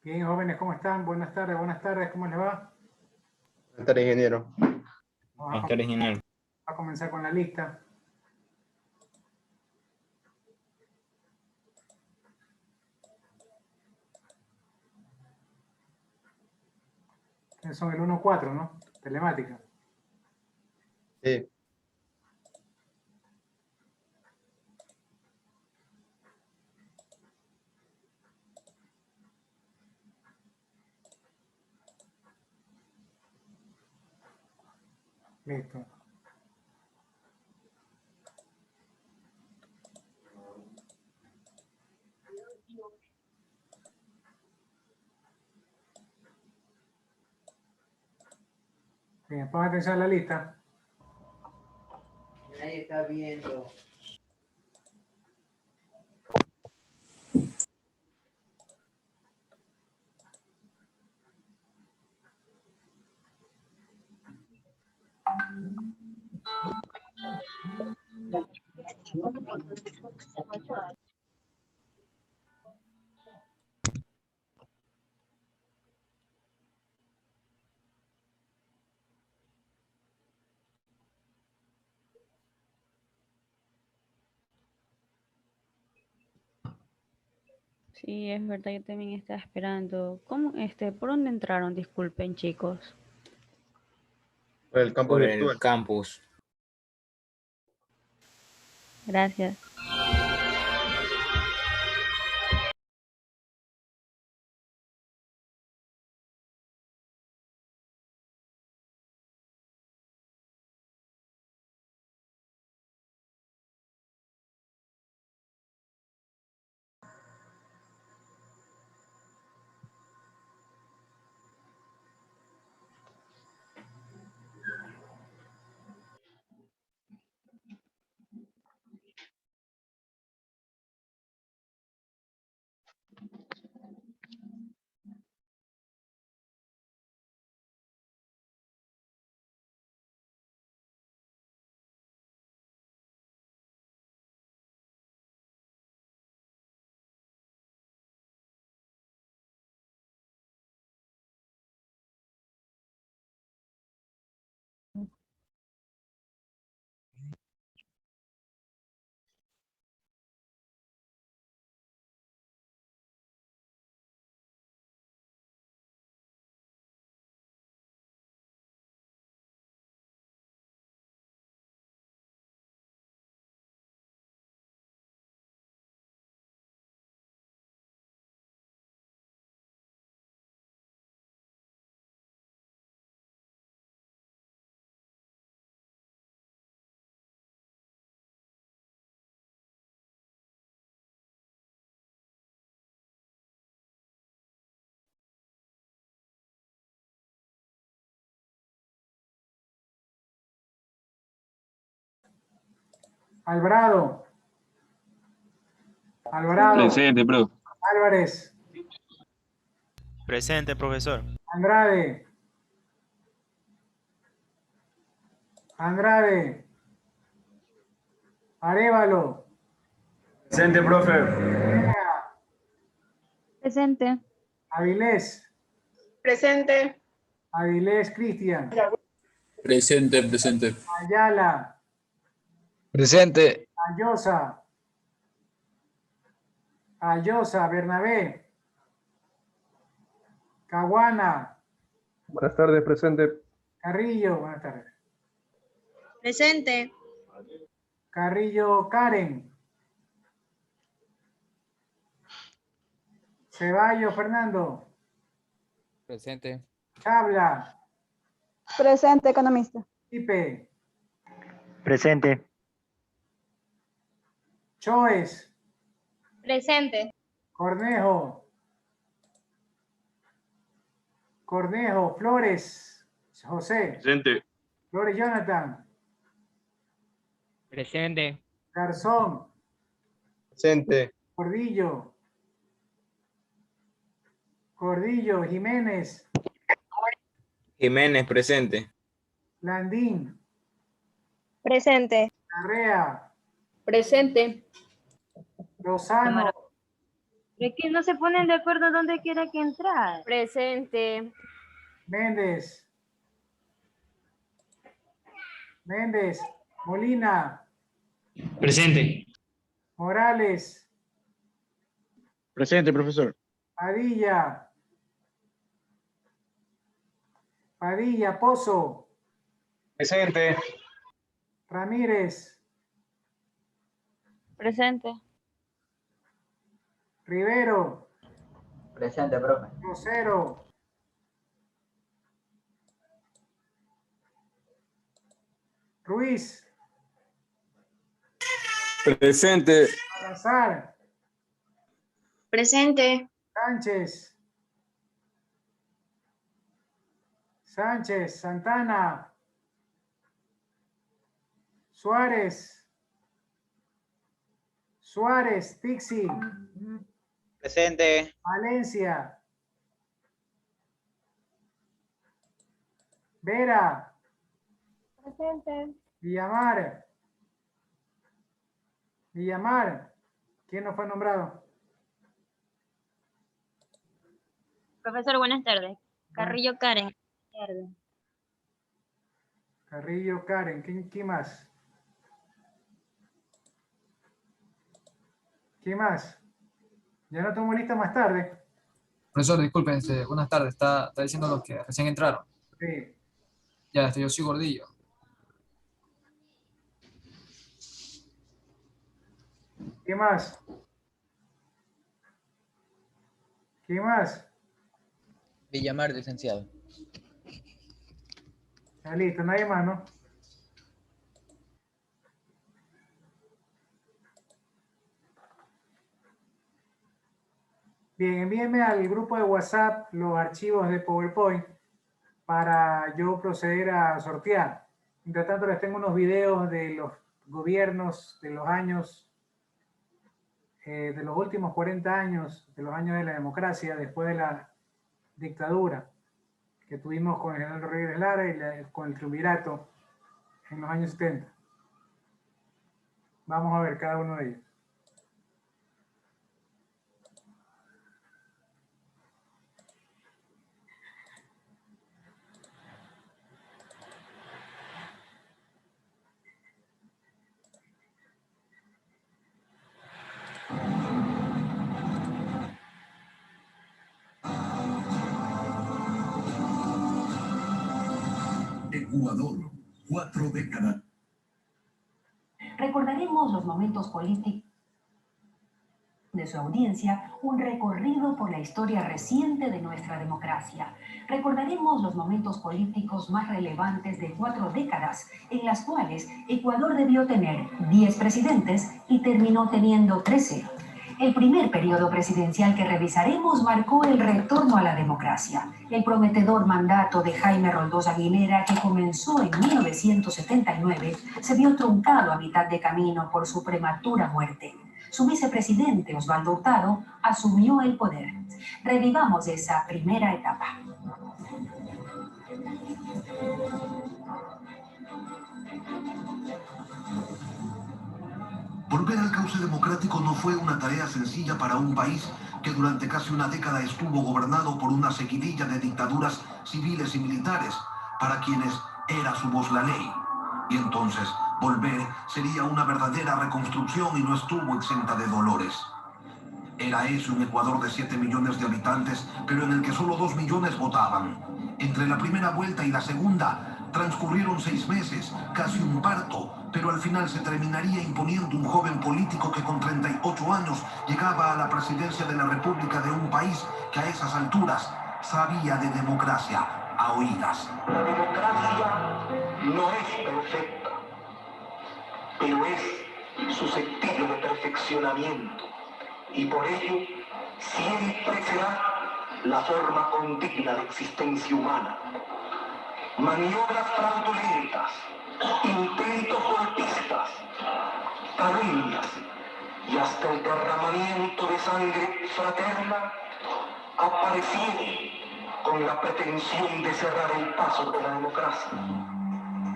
Bien, jóvenes, ¿cómo están? Buenas tardes, ¿cómo les va? Buenas tardes, ingeniero. Vamos a comenzar con la lista. Son el 1-4, ¿no? Telemática. Sí. Listo. Bien, pongan atención a la lista. Nadie está viendo. Sí, es verdad, yo también estaba esperando. ¿Cómo, por dónde entraron? Disculpen, chicos. Por el campus Por virtual. el campus. Gracias. Alvarado. Alvarado. Presente, bro. Álvarez. Presente, profesor. Andrade. Andrade. Arévalo. Presente, profe. Presente. Avilés. Presente. Avilés Cristian. Presente, presente. Ayala. Presente. Ayosa. Ayosa, Bernabé. Caguana. Buenas tardes, presente. Carrillo, buenas tardes. Presente. Carrillo Karen. Ceballos Fernando. Presente. Chabla. Presente, economista. Pipe. Presente. Choes. Presente. Cornejo. Cornejo. Flores. José. Presente. Flores Jonathan. Presente. Garzón. Presente. Cordillo. Cordillo. Jiménez. Jiménez, presente. Landín. Presente. Larrea. Presente. Lozano. Es que no se ponen de acuerdo donde quiera que entrar. Presente. Méndez. Molina. Presente. Morales. Presente, profesor. Padilla, Pozo. Presente. Ramírez. Presente. Rivero. Presente, profe. Rosero. Ruiz. Presente. Salazar. Presente. Sánchez, Santana. Suárez, Pixi. Presente. Valencia. Vera. Presente. Villamar. ¿Quién no fue nombrado? Profesor, buenas tardes. Carrillo Karen. Carrillo Karen. ¿Quién más? ¿Quién más? Ya no tomo lista más tarde. Profesor, disculpen, buenas tardes. Está diciendo los que recién entraron. Sí. Ya, yo soy Gordillo. ¿Qué más? Villamar, licenciado. Ya listo, nadie más, ¿no? Bien, envíenme al grupo de WhatsApp los archivos de PowerPoint para yo proceder a sortear. Mientras tanto, les tengo unos videos de los gobiernos de los años, de los últimos 40 años, de los años de la democracia, después de la dictadura que tuvimos con el general Rodríguez Lara y con el triunvirato en los años 70. Vamos a ver cada uno de ellos. Ecuador, 4 décadas. Recordaremos los momentos políticos de su audiencia, un recorrido por la historia reciente de nuestra democracia. Recordaremos los momentos políticos más relevantes de 4 décadas, en las cuales Ecuador debió tener 10 presidentes y terminó teniendo 13. El primer periodo presidencial que revisaremos marcó el retorno a la democracia. El prometedor mandato de Jaime Roldós Aguilera, que comenzó en 1979, se vio truncado a mitad de camino por su prematura muerte. Su vicepresidente, Osvaldo Hurtado, asumió el poder. Revivamos esa primera etapa. Volver al cauce democrático no fue una tarea sencilla para un país que durante casi una década estuvo gobernado por una seguidilla de dictaduras civiles y militares, para quienes era su voz la ley. Y entonces, volver sería una verdadera reconstrucción y no estuvo exenta de dolores. Era ese un Ecuador de 7 millones de habitantes, pero en el que solo 2 millones votaban. Entre la primera vuelta y la segunda, transcurrieron 6 meses, casi un parto, pero al final se terminaría imponiendo un joven político que con 38 años llegaba a la presidencia de la República de un país que a esas alturas sabía de democracia a oídas. La democracia no es perfecta, pero es susceptible de perfeccionamiento y por ello siempre será la forma condigna de existencia humana. Maniobras fraudulentas, intentos golpistas, calumnias y hasta el derramamiento de sangre fraterna aparecieron con la pretensión de cerrar el paso de la democracia.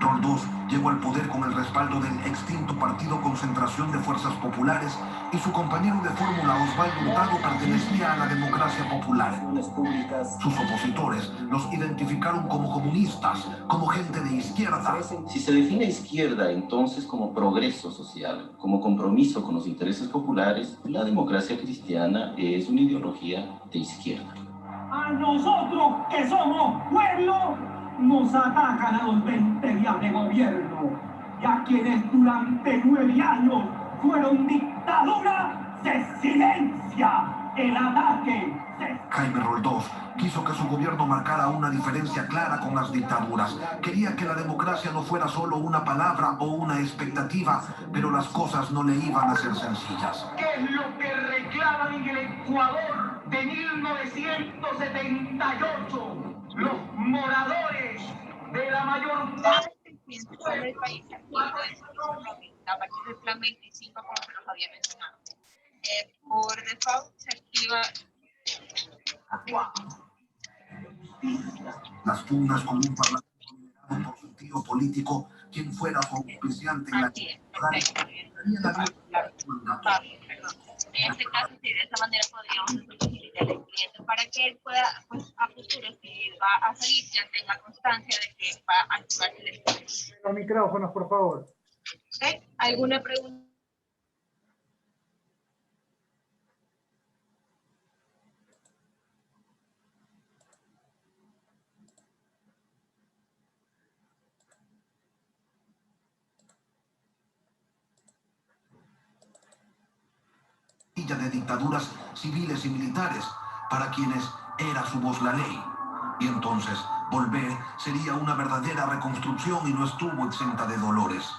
Roldós llegó al poder con el respaldo del extinto Partido Concentración de Fuerzas Populares y su compañero de fórmula Osvaldo Hurtado pertenecía a la Democracia Popular. Sus opositores los identificaron como comunistas, como gente de izquierda. Si se define izquierda entonces como progreso social, como compromiso con los intereses populares, la democracia cristiana es una ideología de izquierda. A nosotros que somos pueblo, nos atacan a los 20 días de gobierno, y a quienes durante 9 años fueron dictadura, se silencia el ataque. Jaime Roldós quiso que su gobierno marcara una diferencia clara con las dictaduras. Quería que la democracia no fuera solo una palabra o una expectativa, pero las cosas no le iban a ser sencillas. ¿Qué es lo que reclaman en el Ecuador de 1978? Los moradores de la mayor parte del país actual a partir del plan 25, como se los había mencionado. Por default se activa las pugnas con un parlamento liderado por su tío político, quien fuera su auspiciante en la En este caso, sí, de esta manera podríamos facilitar al cliente para que él pueda, pues, a futuro, si va a salir, ya tenga constancia de que va a activarse el espacio. Los micrófonos, por favor. ¿Okay? ¿Alguna pregunta? De dictaduras civiles y militares, para quienes era su voz la ley. Y entonces, volver sería una verdadera reconstrucción y no estuvo exenta de dolores.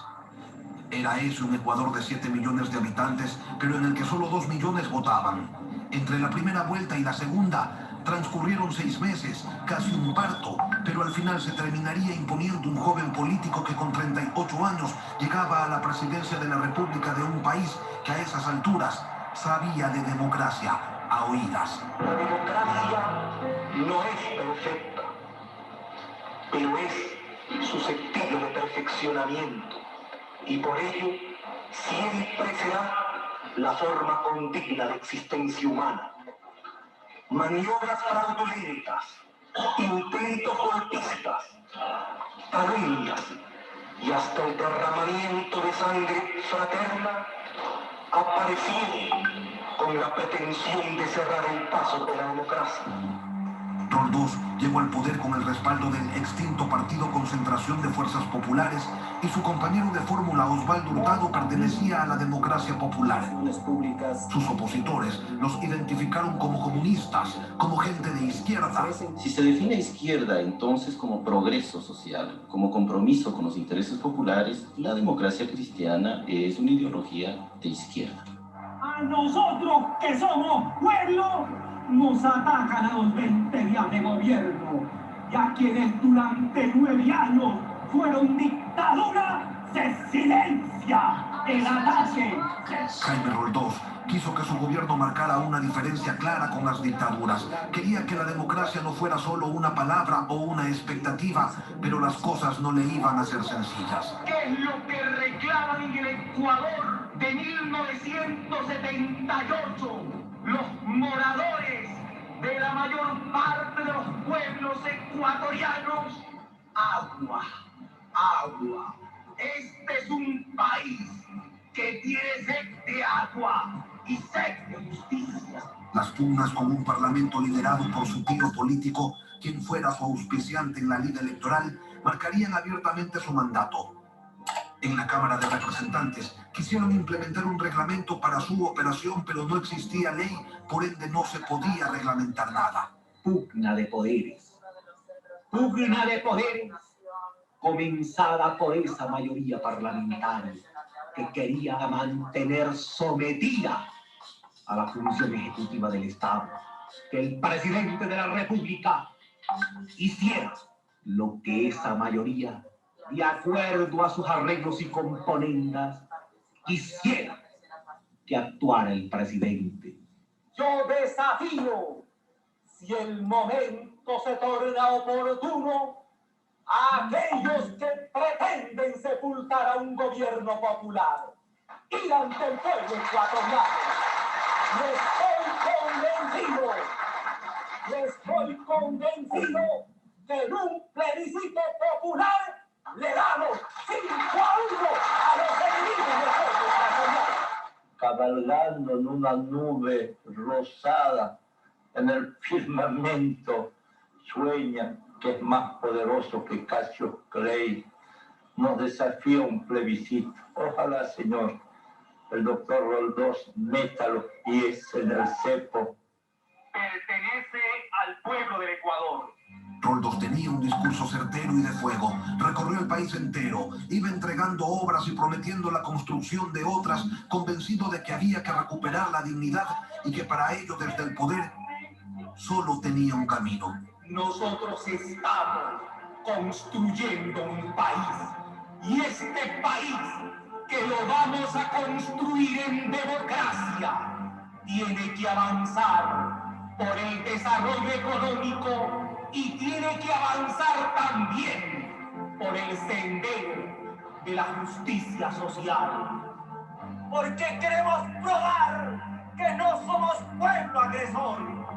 Era ese un Ecuador de 7 millones de habitantes, pero en el que solo 2 millones votaban. Entre la primera vuelta y la segunda, transcurrieron 6 meses, casi un parto, pero al final se terminaría imponiendo un joven político que con 38 años llegaba a la presidencia de la República de un país que a esas alturas sabía de democracia a oídas. La democracia no es perfecta, pero es susceptible de perfeccionamiento, y por ello siempre será la forma condigna de existencia humana. Maniobras fraudulentas, intentos golpistas, calumnias y hasta el derramamiento de sangre fraterna aparecieron con la pretensión de cerrar el paso de la democracia. Roldós llegó al poder con el respaldo del extinto Partido Concentración de Fuerzas Populares y su compañero de fórmula Osvaldo Hurtado pertenecía a la Democracia Popular. Sus opositores los identificaron como comunistas, como gente de izquierda. Si se define izquierda entonces como progreso social, como compromiso con los intereses populares, la democracia cristiana es una ideología de izquierda. A nosotros que somos pueblo, nos atacan a los 20 días de gobierno, y a quienes durante 9 años fueron dictadura, se silencia el ataque. Jaime Roldós quiso que su gobierno marcara una diferencia clara con las dictaduras. Quería que la democracia no fuera solo una palabra o una expectativa, pero las cosas no le iban a ser sencillas. ¿Qué es lo que reclaman en el Ecuador de 1978? Los moradores de la mayor parte de los pueblos ecuatorianos. Agua, agua. Este es un país que tiene sed de agua y sed de justicia. Las pugnas con un parlamento liderado por su tío político, quien fuera su auspiciante en la liga electoral, marcarían abiertamente su mandato. En la Cámara de Representantes quisieron implementar un reglamento para su operación, pero no existía ley, por ende no se podía reglamentar nada. Pugna de poderes. Pugna de poderes comenzada por esa mayoría parlamentaria que quería mantener sometida a la función ejecutiva del Estado, que el presidente de la República hiciera lo que esa mayoría, de acuerdo a sus arreglos y componendas, quisiera que actuara el presidente. Yo desafío, si el momento se torna oportuno, a aquellos que pretenden sepultar a un gobierno popular, ir ante el pueblo ecuatoriano. Estoy convencido que en un plebiscito popular le damos 5-1 a los enemigos del pueblo ecuatoriano. Cabalgando en una nube rosada en el firmamento, sueña que es más poderoso que Cassius Clay. Nos desafía un plebiscito. Ojalá, señor, el doctor Roldós meta los pies en el cepo. Pertenece al pueblo del Ecuador. Roldós tenía un discurso certero y de fuego. Recorrió el país entero, iba entregando obras y prometiendo la construcción de otras, convencido de que había que recuperar la dignidad y que para ello desde el poder solo tenía un camino. Nosotros estamos construyendo un país, y este país que lo vamos a construir en democracia tiene que avanzar por el desarrollo económico y tiene que avanzar también por el sendero de la justicia social. Porque queremos probar que no somos pueblo agresor.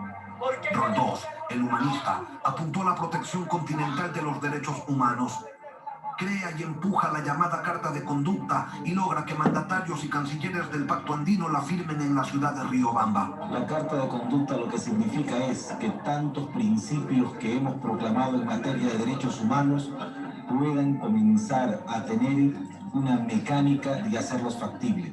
Roldós, el humanista, apuntó a la protección continental de los derechos humanos. Crea y empuja la llamada Carta de Conducta y logra que mandatarios y cancilleres del Pacto Andino la firmen en la ciudad de Riobamba. La Carta de Conducta lo que significa es que tantos principios que hemos proclamado en materia de derechos humanos puedan comenzar a tener una mecánica de hacerlos factibles.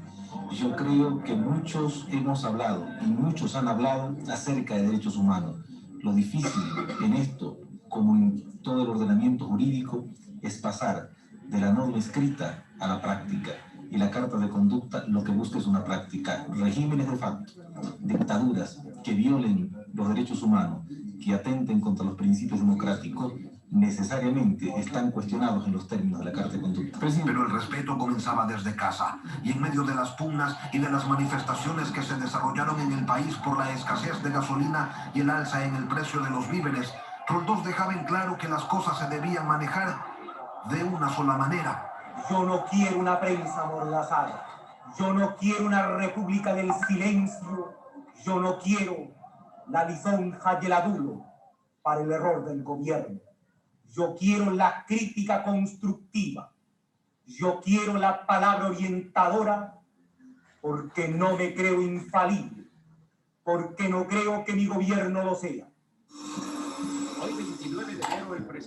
Yo creo que muchos hemos hablado y muchos han hablado acerca de derechos humanos. Lo difícil en esto, como en todo el ordenamiento jurídico, es pasar de la norma escrita a la práctica. Y la Carta de Conducta lo que busca es una práctica. Regímenes de facto, dictaduras que violen los derechos humanos, que atenten contra los principios democráticos, necesariamente están cuestionados en los términos de la Carta de Conducta. Pero el respeto comenzaba desde casa, y en medio de las pugnas y de las manifestaciones que se desarrollaron en el país por la escasez de gasolina y el alza en el precio de los víveres, Roldós dejaba en claro que las cosas se debían manejar de una sola manera. Yo no quiero una prensa amordazada. Yo no quiero una república del silencio. Yo no quiero la lisonja y el adulto para el error del gobierno. Yo quiero la crítica constructiva. Yo quiero la palabra orientadora, porque no me creo infalible, porque no creo que mi gobierno lo sea.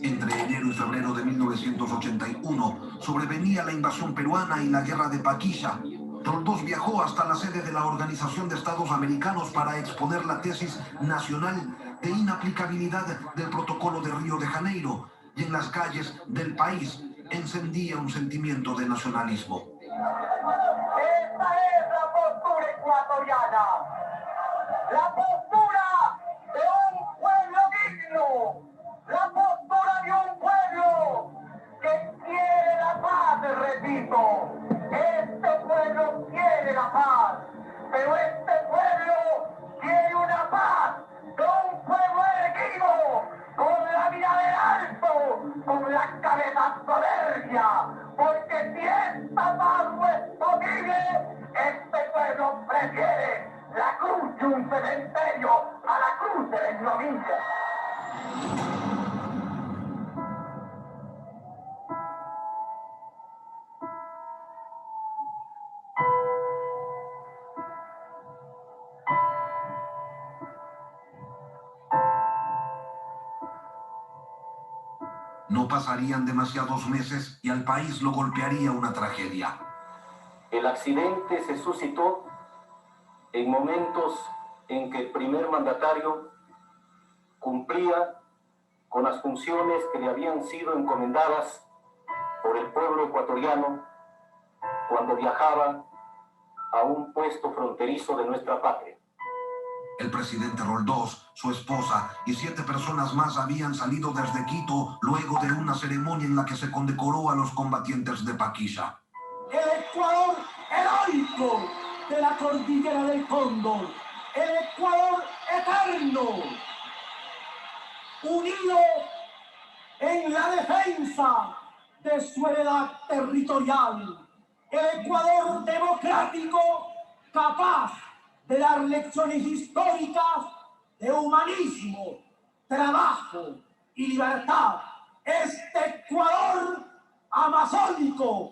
Entre enero y febrero de 1981 sobrevenía la invasión peruana y la guerra de Paquilla. Roldós viajó hasta la sede de la Organización de Estados Americanos para exponer la tesis nacional de inaplicabilidad del protocolo de Río de Janeiro, y en las calles del país encendía un sentimiento de nacionalismo. Esta es la postura ecuatoriana, la postura de un pueblo digno, la postura de un pueblo que quiere la paz, repito. Este pueblo quiere la paz, pero este pueblo quiere una paz de un pueblo erguido, con la mirada en alto, con la cabeza soberbia, porque si esta paz no es posible, este pueblo prefiere la cruz de un cementerio a la cruz de la ignominia. No pasarían demasiados meses y al país lo golpearía una tragedia. El accidente se suscitó en momentos en que el primer mandatario cumplía con las funciones que le habían sido encomendadas por el pueblo ecuatoriano cuando viajaba a un puesto fronterizo de nuestra patria. El presidente Roldós, su esposa y 7 personas más habían salido desde Quito luego de una ceremonia en la que se condecoró a los combatientes de Paquilla. El Ecuador heroico de la cordillera del Cóndor, el Ecuador eterno, unido en en la defensa de su heredad territorial. El Ecuador democrático capaz de dar lecciones históricas de humanismo, trabajo y libertad. Este Ecuador amazónico,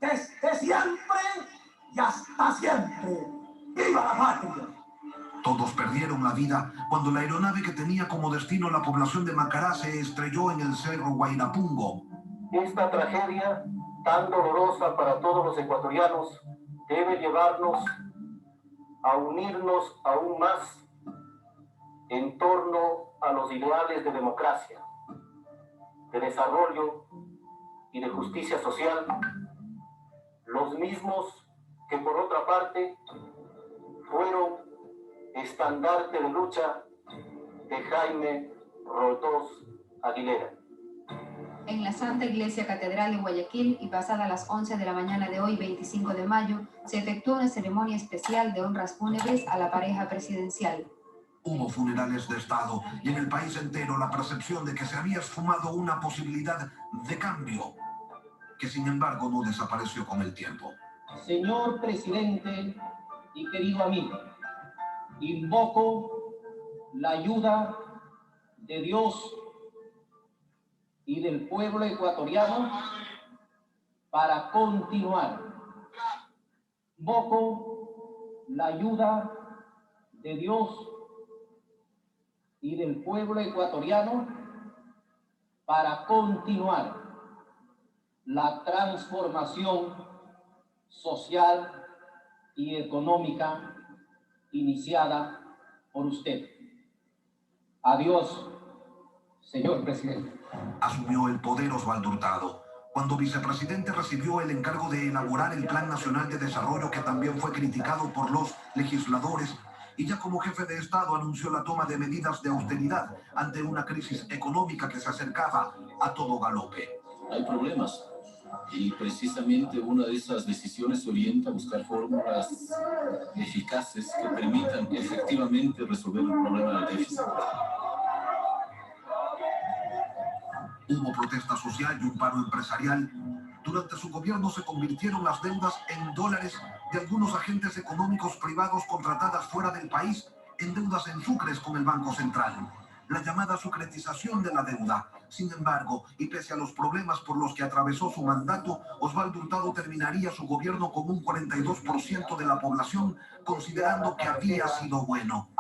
desde siempre y hasta siempre. ¡Viva la patria! Todos perdieron la vida cuando la aeronave que tenía como destino la población de Macará se estrelló en el cerro Huaynapungo. Esta tragedia, tan dolorosa para todos los ecuatorianos, debe llevarnos a unirnos aún más en torno a los ideales de democracia, de desarrollo y de justicia social, los mismos que por otra parte fueron estandarte de lucha de Jaime Roldós Aguilera. En la Santa Iglesia Catedral de Guayaquil y pasada las 11 de la mañana de hoy, 25 de mayo, se efectuó una ceremonia especial de honras fúnebres a la pareja presidencial. Hubo funerales de Estado y en el país entero la percepción de que se había esfumado una posibilidad de cambio, que sin embargo no desapareció con el tiempo. Señor presidente y querido amigo, invoco la ayuda de Dios y del pueblo ecuatoriano para continuar. Invoco la ayuda de Dios y del pueblo ecuatoriano para continuar la transformación social y económica iniciada por usted. Adiós, señor presidente. Asumió el poder Osvaldo Hurtado. Cuando vicepresidente recibió el encargo de elaborar el Plan Nacional de Desarrollo, que también fue criticado por los legisladores, y ya como jefe de Estado anunció la toma de medidas de austeridad ante una crisis económica que se acercaba a todo galope. Hay problemas y precisamente una de esas decisiones se orienta a buscar fórmulas eficaces que permitan efectivamente resolver el problema del déficit. Hubo protesta social y un paro empresarial. Durante su gobierno se convirtieron las deudas en dólares de algunos agentes económicos privados contratadas fuera del país en deudas en sucres con el Banco Central. La llamada sucretización de la deuda. Sin embargo, y pese a los problemas por los que atravesó su mandato, Osvaldo Hurtado terminaría su gobierno con un 42% de la población considerando que había sido bueno.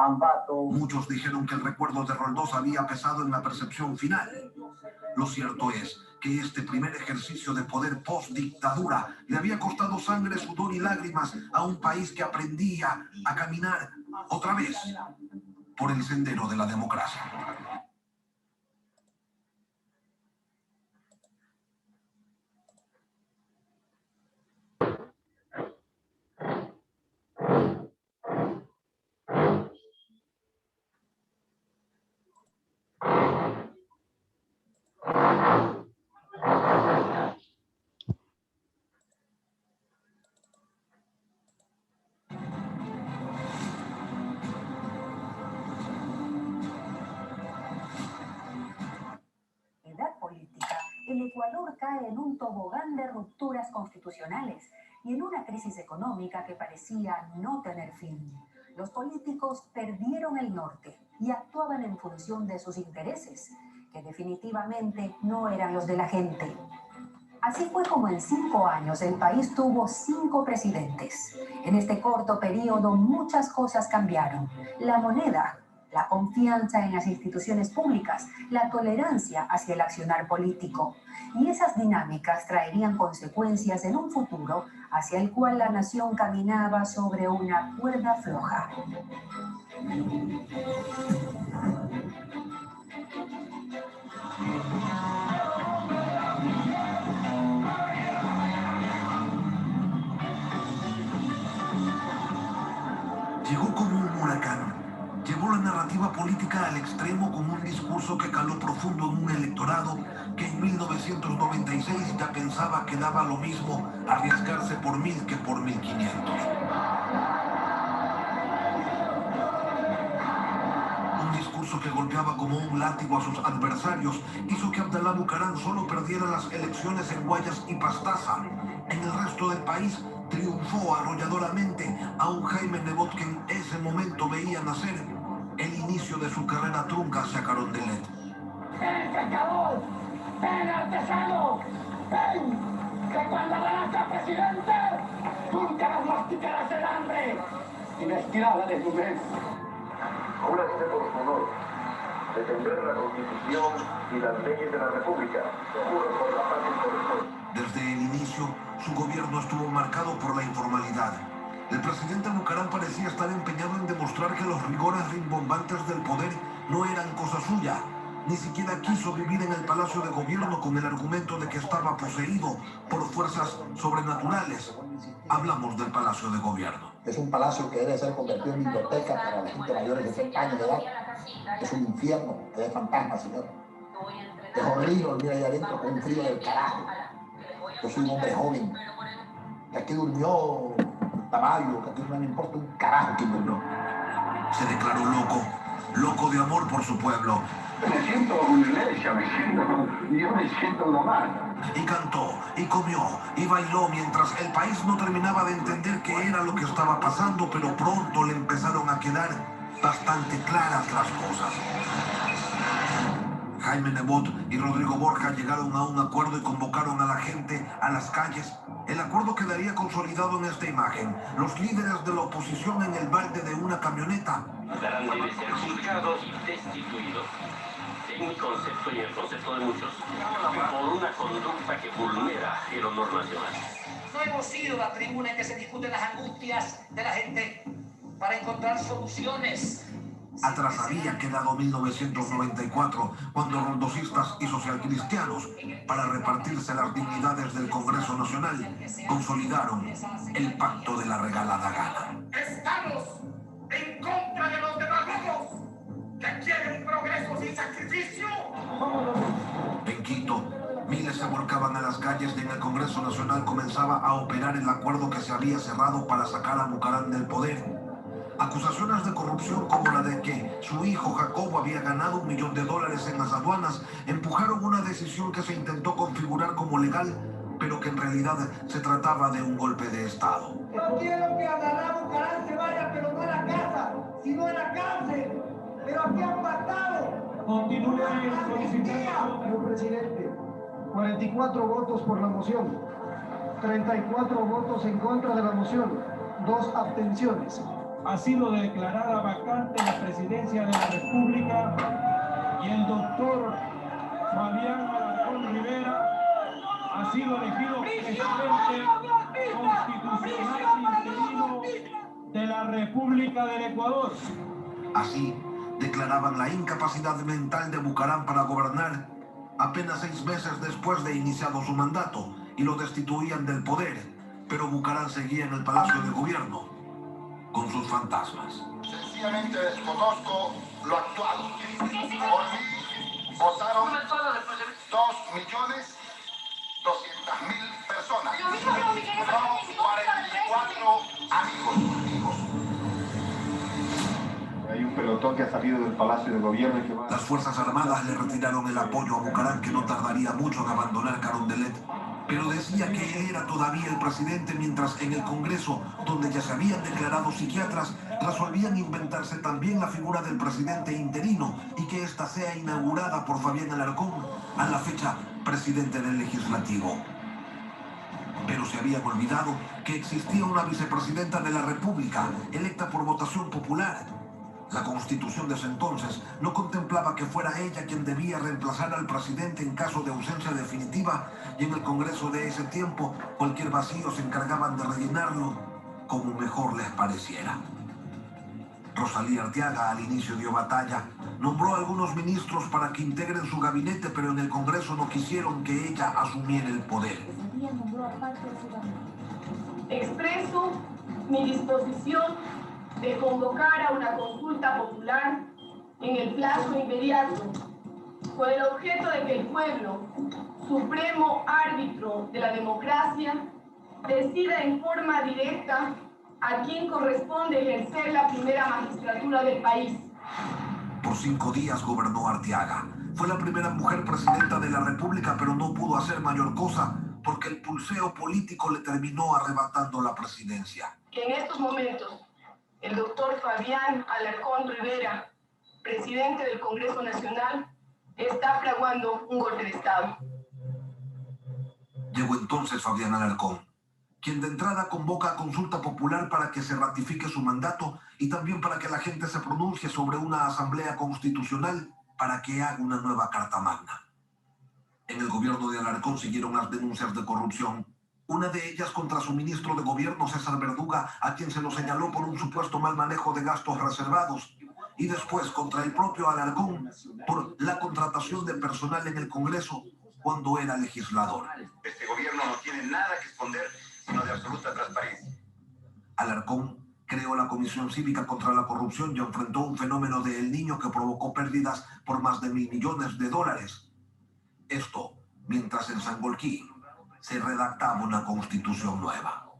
Muchos dijeron que el recuerdo de Roldós había pesado en la percepción final. Lo cierto es que este primer ejercicio de poder post-dictadura le había costado sangre, sudor y lágrimas a un país que aprendía a caminar otra vez por el sendero de la democracia. El Ecuador cae en un tobogán de rupturas constitucionales y en una crisis económica que parecía no tener fin. Los políticos perdieron el norte y actuaban en función de sus intereses, que definitivamente no eran los de la gente. Así fue como en 5 años el país tuvo 5 presidentes. En este corto periodo muchas cosas cambiaron. La moneda, la confianza en las instituciones públicas, la tolerancia hacia el accionar político. Y esas dinámicas traerían consecuencias en un futuro hacia el cual la nación caminaba sobre una cuerda floja. Llegó como un huracán. Llevó la narrativa política al extremo con un discurso que caló profundo en un electorado que en 1996 ya pensaba que daba lo mismo arriesgarse por 1000 que por 1500. Un discurso discurso que golpeaba como un látigo a sus adversarios hizo que Abdalá Bucaram solo perdiera las elecciones en Guayas y Pastaza. En el resto del país triunfó arrolladoramente a un Jaime Nebot que en ese momento veía nacer el inicio de su carrera trunca hacia Carondelet. ¡Ven, pescador! ¡Ven, artesano! ¡Ven! ¡Que cuando ganas a presidente, nunca nos masticarás el hambre! Y la estirada de tu mes. Júrase por su honor defender la Constitución y las leyes de la República. Juro por la paz y por el pueblo. Desde el inicio, su gobierno estuvo marcado por la informalidad. El presidente Bucaram parecía estar empeñado en demostrar que los rigores rimbombantes del poder no eran cosa suya. Ni siquiera quiso vivir en el Palacio de Gobierno con el argumento de que estaba poseído por fuerzas sobrenaturales. Hablamos del Palacio de Gobierno. Es un palacio que debe ser convertido en biblioteca para la gente mayor de 70 años de edad. Es un infierno, es fantasma, señor. Es horrible dormir ahí adentro con un frío del carajo. Yo soy un hombre joven. Que aquí durmió Tamayo, que aquí no me importa un carajo quién durmió. Se declaró loco de amor por su pueblo. Me siento una iglesia, yo me siento uno más. Y cantó, y comió, y bailó mientras el país no terminaba de entender qué era lo que estaba pasando, pero pronto le empezaron a quedar bastante claras las cosas. Jaime Nebot y Rodrigo Borja llegaron a un acuerdo y convocaron a la gente a las calles. El acuerdo quedaría consolidado en esta imagen. Los líderes de la oposición en el balde de una camioneta. Bucaram debe ser juzgados y destituidos, en mi concepto y en el concepto de muchos, por una conducta que vulnera el honor nacional. No hemos ido a la tribuna en que se discuten las angustias de la gente para encontrar soluciones. Atrás había quedado 1994, cuando rondosistas y socialcristianos, para repartirse las dignidades del Congreso Nacional, consolidaron el pacto de la regalada gana. Estamos en contra de los demagogos que quieren un progreso sin sacrificio. En Quito, miles se volcaban a las calles y en el Congreso Nacional comenzaba a operar el acuerdo que se había cerrado para sacar a Bucaram del poder. Acusaciones de corrupción como la de que su hijo Jacobo había ganado $1 millón en las aduanas empujaron una decisión que se intentó configurar como legal, pero que en realidad se trataba de un golpe de Estado. No quiero que Abdalá Bucaram se vaya, pero no a la casa, sino a la cárcel. Pero aquí han matado. Continúe solicitando, señor presidente. 44 votos por la moción, 34 votos en contra de la moción, 2 abstenciones. Ha sido declarada vacante la presidencia de la República y el doctor Fabián Alarcón Rivera ha sido elegido presidente constitucional interino de la República del Ecuador. Así declaraban la incapacidad mental de Bucaram para gobernar apenas 6 meses después de iniciado su mandato y lo destituían del poder, pero Bucaram seguía en el Palacio de Gobierno con sus fantasmas. Sencillamente desconozco lo actual. Por mí votaron 2.200.000 personas. Son 44 amigos. Hay un pelotón que ha salido del Palacio de Gobierno y que va... Las Fuerzas Armadas le retiraron el apoyo a Bucaram, que no tardaría mucho en abandonar Carondelet, pero decía que él era todavía el presidente, mientras en el Congreso, donde ya se habían declarado psiquiatras, resolvían inventarse también la figura del presidente interino y que ésta sea inaugurada por Fabián Alarcón, a la fecha presidente del Legislativo. Pero se habían olvidado que existía una vicepresidenta de la República, electa por votación popular. La Constitución de ese entonces no contemplaba que fuera ella quien debía reemplazar al presidente en caso de ausencia definitiva, y en el Congreso de ese tiempo cualquier vacío se encargaban de rellenarlo como mejor les pareciera. Rosalía Arteaga al inicio dio batalla, nombró a algunos ministros para que integren su gabinete, pero en el Congreso no quisieron que ella asumiera el poder. Expreso mi disposición de convocar a una consulta popular en el plazo inmediato, con el objeto de que el pueblo, supremo árbitro de la democracia, decida en forma directa a quién corresponde ejercer la primera magistratura del país. Por 5 días gobernó Arteaga. Fue la primera mujer presidenta de la República, pero no pudo hacer mayor cosa porque el pulseo político le terminó arrebatando la presidencia. Que en estos momentos el doctor Fabián Alarcón Rivera, presidente del Congreso Nacional, está fraguando un golpe de Estado. Llegó entonces Fabián Alarcón, quien de entrada convoca a consulta popular para que se ratifique su mandato y también para que la gente se pronuncie sobre una asamblea constitucional para que haga una nueva Carta Magna. En el gobierno de Alarcón siguieron las denuncias de corrupción, una de ellas contra su ministro de gobierno, César Verduga, a quien se lo señaló por un supuesto mal manejo de gastos reservados, y después contra el propio Alarcón por la contratación de personal en el Congreso cuando era legislador. Este gobierno no tiene nada que esconder, sino de absoluta transparencia. Alarcón creó la Comisión Cívica contra la Corrupción y enfrentó un fenómeno de El Niño que provocó pérdidas por más de $1.000 millones. Esto mientras en Sangolquí se redactaba una constitución nueva.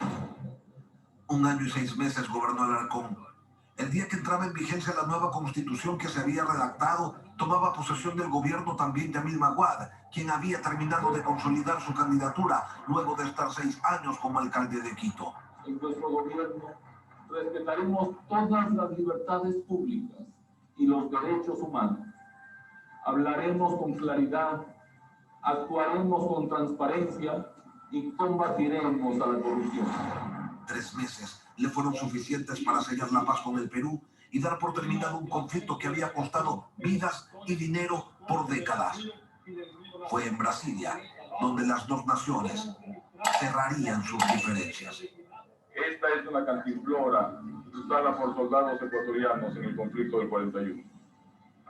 1 año y 6 meses gobernó Alarcón. El día que entraba en vigencia la nueva constitución que se había redactado, tomaba posesión del gobierno también Yamil Maguad, quien había terminado de consolidar su candidatura luego de estar 6 años como alcalde de Quito. En nuestro gobierno respetaremos todas las libertades públicas y los derechos humanos. Hablaremos con claridad, actuaremos con transparencia y combatiremos a la corrupción. 3 meses le fueron suficientes para sellar la paz con el Perú y dar por terminado un conflicto que había costado vidas y dinero por décadas. Fue en Brasilia donde las dos naciones cerrarían sus diferencias. Esta es una cantimplora usada por soldados ecuatorianos en el conflicto del 41.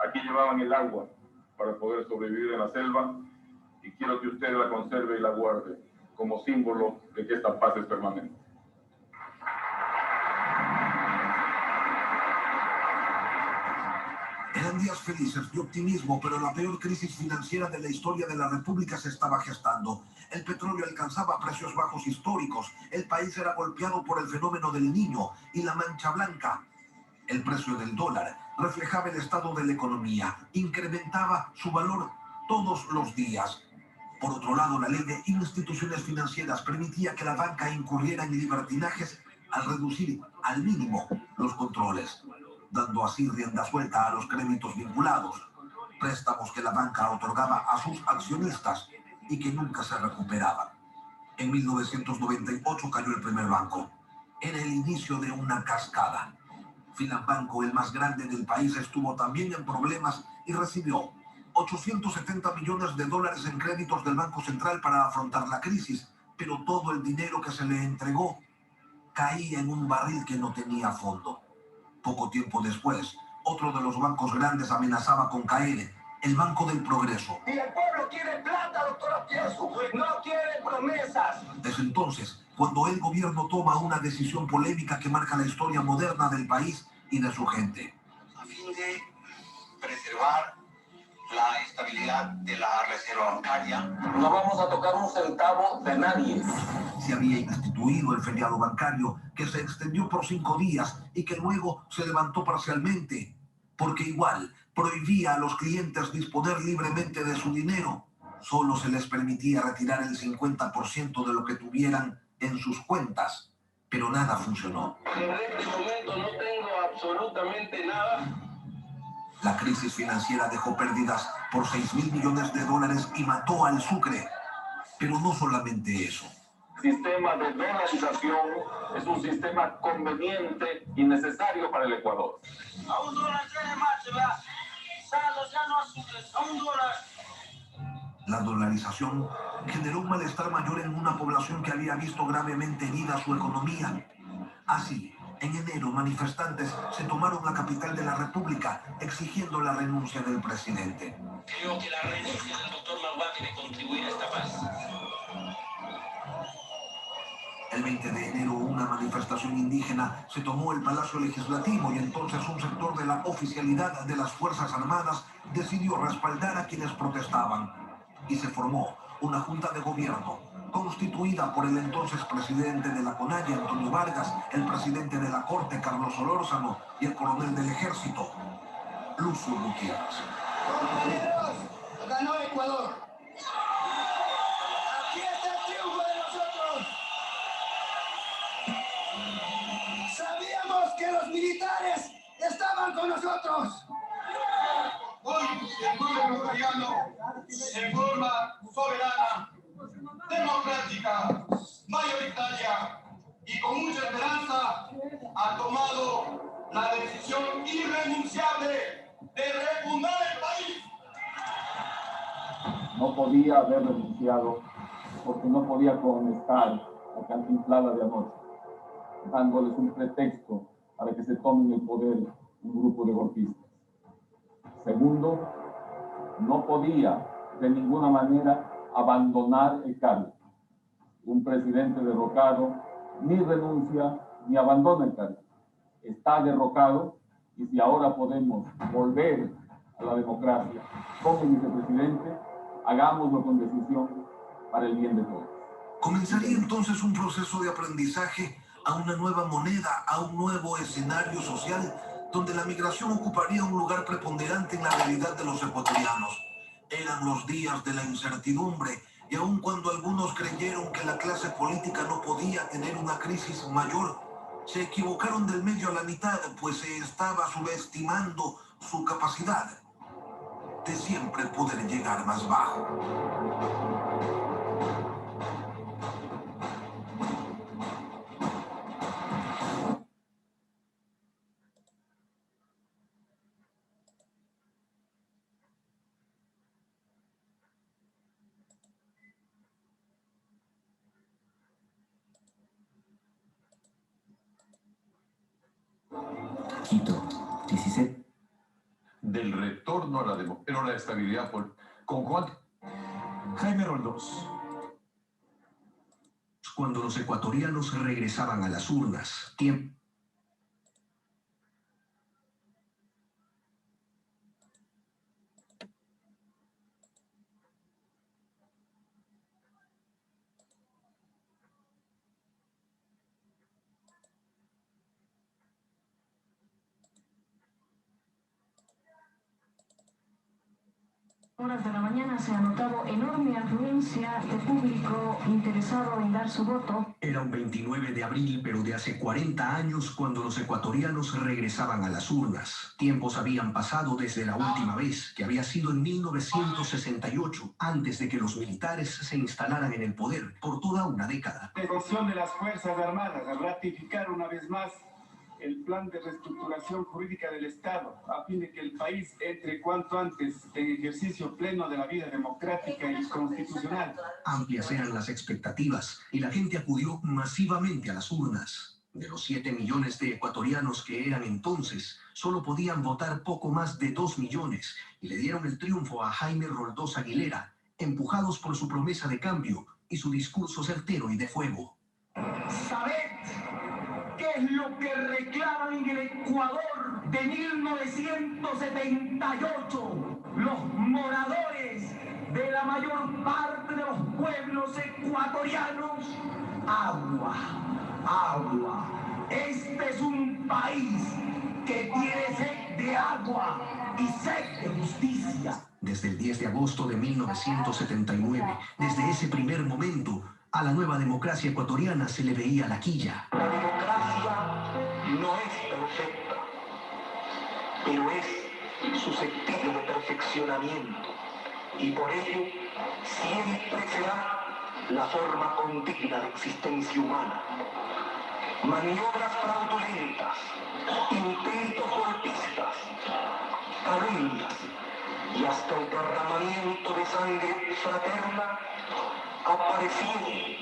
Aquí llevaban el agua para poder sobrevivir en la selva y quiero que usted la conserve y la guarde como símbolo de que esta paz es permanente. Eran días felices de optimismo, pero la peor crisis financiera de la historia de la República se estaba gestando. El petróleo alcanzaba precios bajos históricos, el país era golpeado por el fenómeno del Niño y la mancha blanca. El precio del dólar reflejaba el estado de la economía, incrementaba su valor todos los días. Por otro lado, la ley de instituciones financieras permitía que la banca incurriera en libertinajes al reducir al mínimo los controles, dando así rienda suelta a los créditos vinculados, préstamos que la banca otorgaba a sus accionistas y que nunca se recuperaban. En 1998 cayó el primer banco. Era el inicio de una cascada. Filambanco, el más grande del país, estuvo también en problemas y recibió $870 millones en créditos del Banco Central para afrontar la crisis, pero todo el dinero que se le entregó caía en un barril que no tenía fondo. Poco tiempo después, otro de los bancos grandes amenazaba con caer, el Banco del Progreso. Y el pueblo quiere plata, doctor Aspiesu, no quiere promesas. Desde entonces, cuando el gobierno toma una decisión polémica que marca la historia moderna del país y de su gente. A fin de preservar la estabilidad de la reserva bancaria, No vamos a tocar un centavo de nadie. Se había instituido el feriado bancario, que se extendió por 5 días y que luego se levantó parcialmente, porque igual prohibía a los clientes disponer libremente de su dinero. Solo se les permitía retirar el 50% de lo que tuvieran en sus cuentas, pero nada funcionó. En este momento no tengo absolutamente nada. La crisis financiera dejó pérdidas por $6.000 millones y mató al Sucre. Pero no solamente eso. El sistema de dolarización es un sistema conveniente y necesario para el Ecuador. A $1 tiene más, ¿verdad? Salos ya no azules, a $1. La dolarización generó un malestar mayor en una población que había visto gravemente herida su economía. Así, en enero, manifestantes se tomaron la capital de la República exigiendo la renuncia del presidente. Creo que la renuncia del doctor Maguad debe contribuir a esta paz. El 20 de enero, una manifestación indígena se tomó el Palacio Legislativo y entonces un sector de la oficialidad de las Fuerzas Armadas decidió respaldar a quienes protestaban. Y se formó una junta de gobierno constituida por el entonces presidente de la CONAIE, Antonio Vargas, el presidente de la Corte, Carlos Solórzano, y el coronel del Ejército. Lucio Gutiérrez. Compañeros, ganó Ecuador. Aquí está el triunfo de nosotros. Sabíamos que los militares estaban con nosotros. Hoy el pueblo ecuatoriano, en forma soberana, democrática, mayoritaria y con mucha esperanza, ha tomado la decisión irrenunciable de refundar el país. No podía haber renunciado porque no podía conectar la cantinflada de anoche, dándoles un pretexto para que se tomen el poder un grupo de golpistas. Segundo, no podía de ninguna manera abandonar el cargo. Un presidente derrocado ni renuncia ni abandona el cargo. Está derrocado y si ahora podemos volver a la democracia con el vicepresidente, hagámoslo con decisión para el bien de todos. Comenzaría entonces un proceso de aprendizaje a una nueva moneda, a un nuevo escenario social donde la migración ocuparía un lugar preponderante en la realidad de los ecuatorianos. Eran los días de la incertidumbre y aun cuando algunos creyeron que la clase política no podía tener una crisis mayor, se equivocaron del medio a la mitad, pues se estaba subestimando su capacidad de siempre poder llegar más bajo. Quito, 17. Del retorno a la democracia, pero la estabilidad ¿con Juan? Jaime Roldós. Cuando los ecuatorianos regresaban a las urnas, Horas de la mañana se ha notado enorme afluencia de público interesado en dar su voto. Era un 29 de abril, pero de hace 40 años, cuando los ecuatorianos regresaban a las urnas. Tiempos habían pasado desde la última vez, que había sido en 1968, antes de que los militares se instalaran en el poder, por toda una década. La decisión de las Fuerzas Armadas a ratificar una vez más el plan de reestructuración jurídica del Estado, a fin de que el país entre cuanto antes en ejercicio pleno de la vida democrática y constitucional. Amplias eran las expectativas y la gente acudió masivamente a las urnas. De los 7 millones de ecuatorianos que eran entonces, solo podían votar poco más de 2 millones y le dieron el triunfo a Jaime Roldós Aguilera, empujados por su promesa de cambio y su discurso certero y de fuego. ¿Sabed qué es lo que reclaman en el Ecuador de 1978 los moradores de la mayor parte de los pueblos ecuatorianos? Agua, agua. Este es un país que tiene sed de agua y sed de justicia. Desde el 10 de agosto de 1979, desde ese primer momento, a la nueva democracia ecuatoriana se le veía la quilla. La democracia no es perfecta, pero es susceptible de perfeccionamiento y por ello siempre será la forma condigna de existencia humana. Maniobras fraudulentas, intentos golpistas, calumnias y hasta el derramamiento de sangre fraterna aparecieron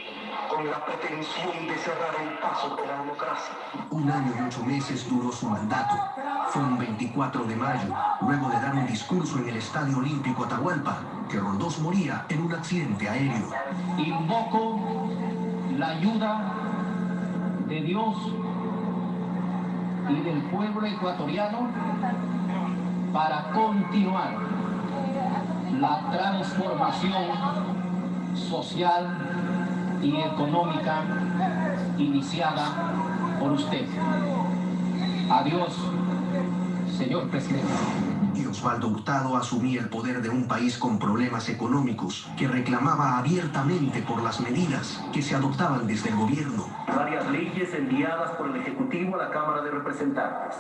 con la pretensión de cerrar el paso de la democracia. 1 año y 8 meses duró su mandato. Fue un 24 de mayo, luego de dar un discurso en el Estadio Olímpico Atahualpa, que Roldós moría en un accidente aéreo. Invoco la ayuda de Dios y del pueblo ecuatoriano para continuar la transformación social y económica iniciada por usted. Adiós, señor presidente. y Osvaldo Hurtado asumía el poder de un país con problemas económicos que reclamaba abiertamente por las medidas que se adoptaban desde el gobierno. Varias leyes enviadas por el Ejecutivo a la Cámara de Representantes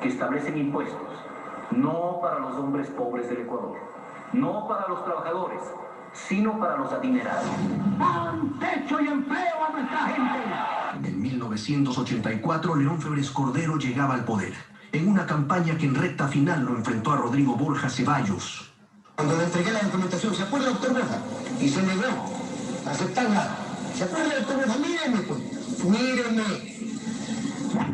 que establecen impuestos, no para los hombres pobres del Ecuador, no para los trabajadores, sino para los adinerados. ¡Dan techo y empleo a nuestra gente! En 1984, León Febres Cordero llegaba al poder, en una campaña que en recta final lo enfrentó a Rodrigo Borja Ceballos. Cuando le entregué la documentación, ¿se acuerda, doctor Borja? Y se negó a aceptarla. ¿Se acuerda, doctor Borja? Míreme, pues. Míreme.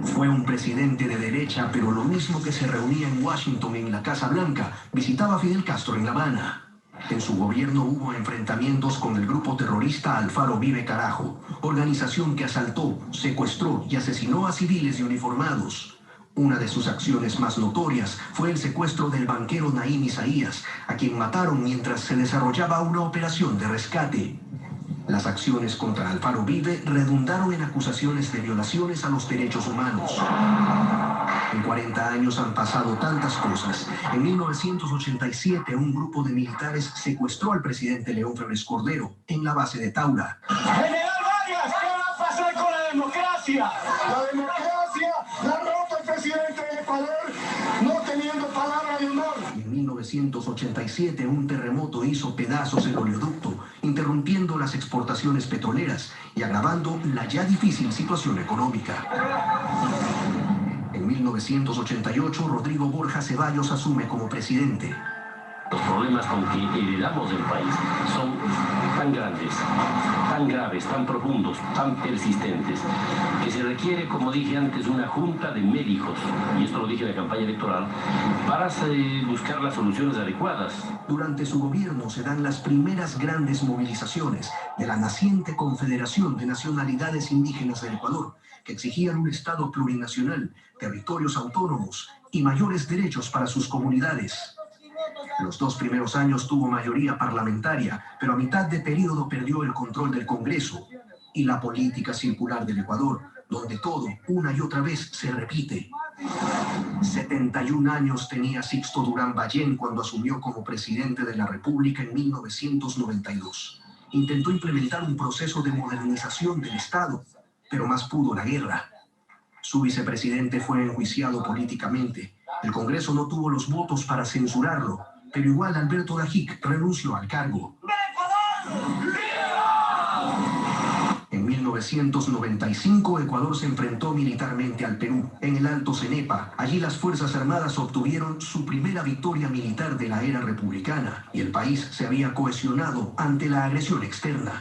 Fue un presidente de derecha, pero lo mismo que se reunía en Washington en la Casa Blanca, visitaba a Fidel Castro en La Habana. En su gobierno hubo enfrentamientos con el grupo terrorista Alfaro Vive Carajo, organización que asaltó, secuestró y asesinó a civiles y uniformados. Una de sus acciones más notorias fue el secuestro del banquero Naim Isaías, a quien mataron mientras se desarrollaba una operación de rescate. Las acciones contra Alfaro Vive redundaron en acusaciones de violaciones a los derechos humanos. En 40 años han pasado tantas cosas. En 1987, un grupo de militares secuestró al presidente León Febres Cordero en la base de Taura. ¡General Vargas! ¿Qué va a pasar con la democracia? La democracia la rota el presidente del Ecuador, no teniendo palabra de honor. En 1987, un terremoto hizo pedazos el oleoducto, interrumpiendo las exportaciones petroleras y agravando la ya difícil situación económica. En 1988, Rodrigo Borja Ceballos asume como presidente. Los problemas con que heredamos del país son tan grandes, tan graves, tan profundos, tan persistentes, que se requiere, como dije antes, una junta de médicos, y esto lo dije en la campaña electoral, para buscar las soluciones adecuadas. Durante su gobierno se dan las primeras grandes movilizaciones de la naciente Confederación de Nacionalidades Indígenas del Ecuador, que exigían un Estado plurinacional, territorios autónomos y mayores derechos para sus comunidades. Los 2 primeros años tuvo mayoría parlamentaria, pero a mitad de periodo perdió el control del Congreso y la política circular del Ecuador, donde todo, una y otra vez, se repite. 71 años tenía Sixto Durán Ballén cuando asumió como presidente de la República en 1992. Intentó implementar un proceso de modernización del Estado, pero más pudo la guerra. Su vicepresidente fue enjuiciado políticamente. El Congreso no tuvo los votos para censurarlo, pero igual Alberto Dajic renunció al cargo. En 1995, Ecuador se enfrentó militarmente al Perú, en el Alto Cenepa. Allí las Fuerzas Armadas obtuvieron su primera victoria militar de la era republicana, y el país se había cohesionado ante la agresión externa.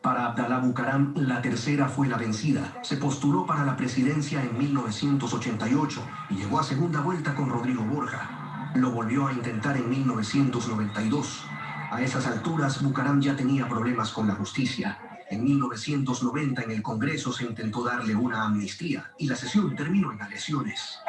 Para Abdalá Bucaram, la tercera fue la vencida. Se postuló para la presidencia en 1988 y llegó a segunda vuelta con Rodrigo Borja. Lo volvió a intentar en 1992. A esas alturas, Bucaram ya tenía problemas con la justicia. En 1990, en el Congreso se intentó darle una amnistía y la sesión terminó en agresiones.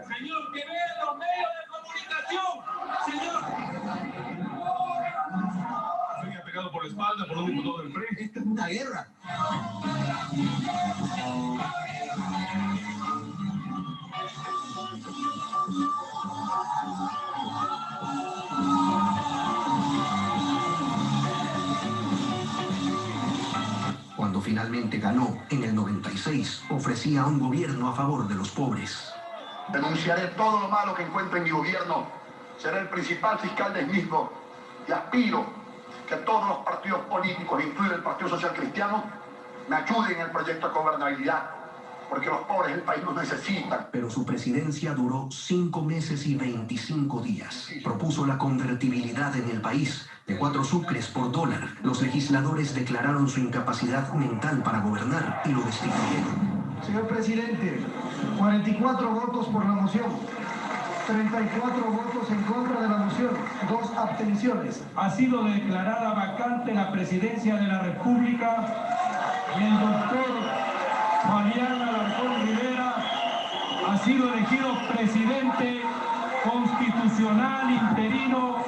Señor, que vean los medios de comunicación, señor. Se ha pegado por la espalda por un diputado del PRI. Esto es una guerra. Cuando finalmente ganó, en el 96, ofrecía un gobierno a favor de los pobres. Denunciaré todo lo malo que encuentre en mi gobierno. Seré el principal fiscal del mismo y aspiro que todos los partidos políticos, incluido el Partido Social Cristiano, me ayuden en el proyecto de gobernabilidad, porque los pobres del país nos necesitan. Pero su presidencia duró 5 meses y 25 días. Propuso la convertibilidad en el país de 4 sucres por dólar. Los legisladores declararon su incapacidad mental para gobernar y lo destituyeron. Señor presidente, 44 votos por la moción, 34 votos en contra de la moción, 2 abstenciones. Ha sido declarada vacante la presidencia de la República y el doctor Fabián Alarcón Rivera ha sido elegido presidente constitucional interino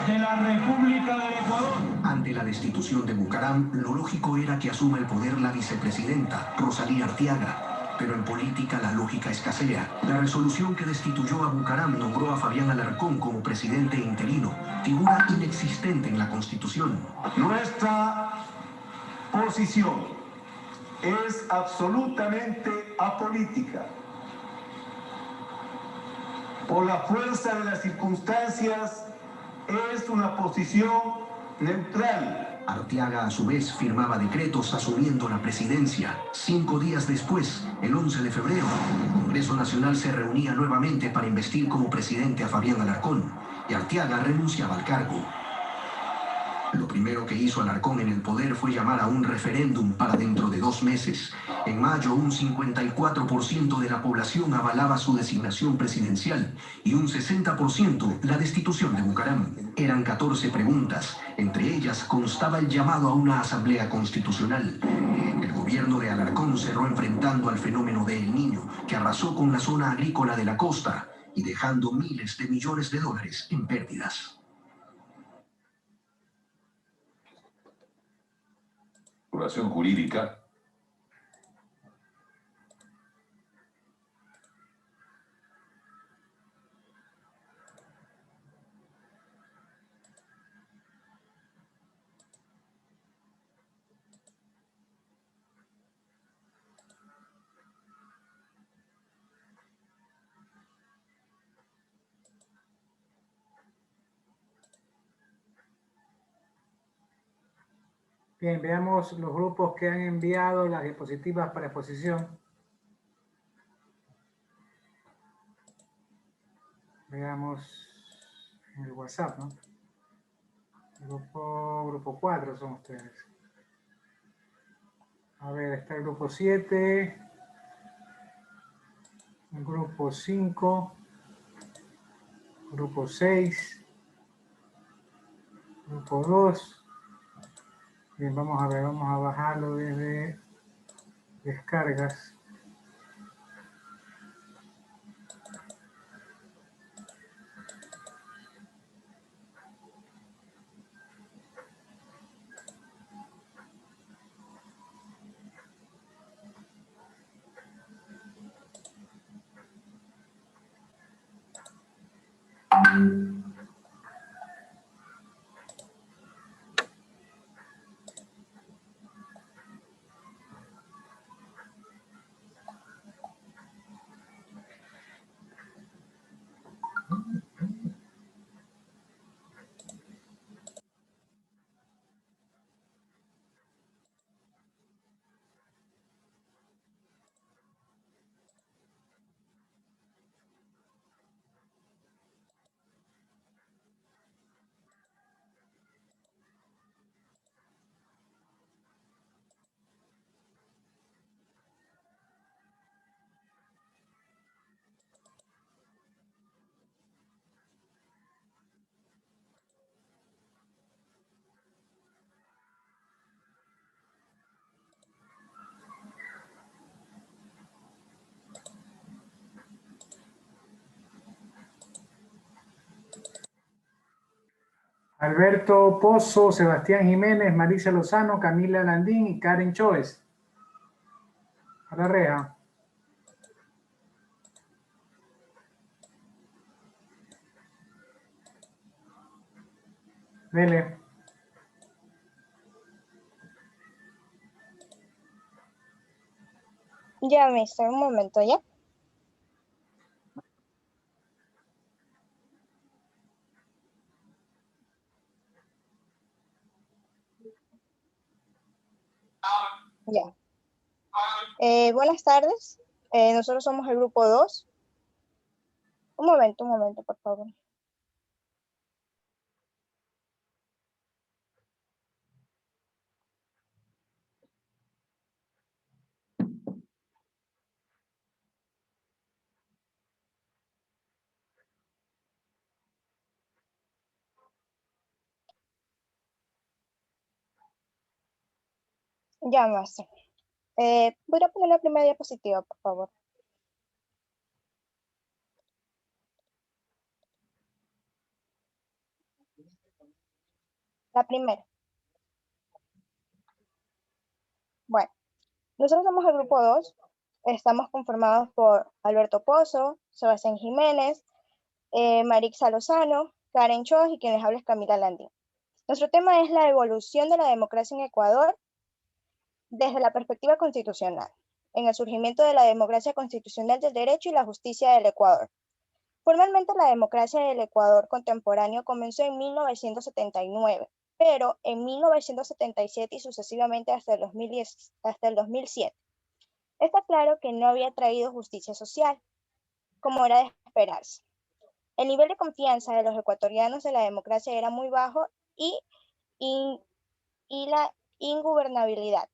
de la República del Ecuador. Ante la destitución de Bucaram, lo lógico era que asuma el poder la vicepresidenta, Rosalía Arteaga. Pero en política la lógica escasea. La resolución que destituyó a Bucaram nombró a Fabián Alarcón como presidente interino, figura inexistente en la Constitución. Nuestra posición es absolutamente apolítica. Por la fuerza de las circunstancias, es una posición neutral. Arteaga, a su vez, firmaba decretos asumiendo la presidencia. 5 días después, el 11 de febrero, el Congreso Nacional se reunía nuevamente para investir como presidente a Fabián Alarcón, y Arteaga renunciaba al cargo. Lo primero que hizo Alarcón en el poder fue llamar a un referéndum para dentro de 2 meses. En mayo, un 54% de la población avalaba su designación presidencial y un 60% la destitución de Bucaram. Eran 14 preguntas. Entre ellas constaba el llamado a una asamblea constitucional. El gobierno de Alarcón cerró enfrentando al fenómeno de El Niño, que arrasó con la zona agrícola de la costa y dejando miles de millones de dólares en pérdidas. Jurídica. Bien, veamos los grupos que han enviado las diapositivas para exposición. Veamos en el WhatsApp, ¿no? Grupo 4 son ustedes. A ver, está el grupo 7, el grupo 5, grupo 6, grupo 2. Bien, vamos a ver, vamos a bajarlo desde descargas. Alberto Pozo, Sebastián Jiménez, Marisa Lozano, Camila Landín y Karen Choes. A la reja. Dele. Ya, mister, un momento, ¿ya? Ya. Buenas tardes. Nosotros somos el grupo 2. Un momento, por favor. Ya, maestro. Voy a poner la primera diapositiva, por favor. La primera. Bueno, nosotros somos el grupo 2. Estamos conformados por Alberto Pozo, Sebastián Jiménez, Marixa Lozano, Karen Chos y quien les habla es Camila Landín. Nuestro tema es la evolución de la democracia en Ecuador desde la perspectiva constitucional, en el surgimiento de la democracia constitucional del derecho y la justicia del Ecuador. Formalmente la democracia del Ecuador contemporáneo comenzó en 1979, pero en 1977 y sucesivamente hasta el 2007. Está claro que no había traído justicia social, como era de esperarse. El nivel de confianza de los ecuatorianos en la democracia era muy bajo y la ingobernabilidad.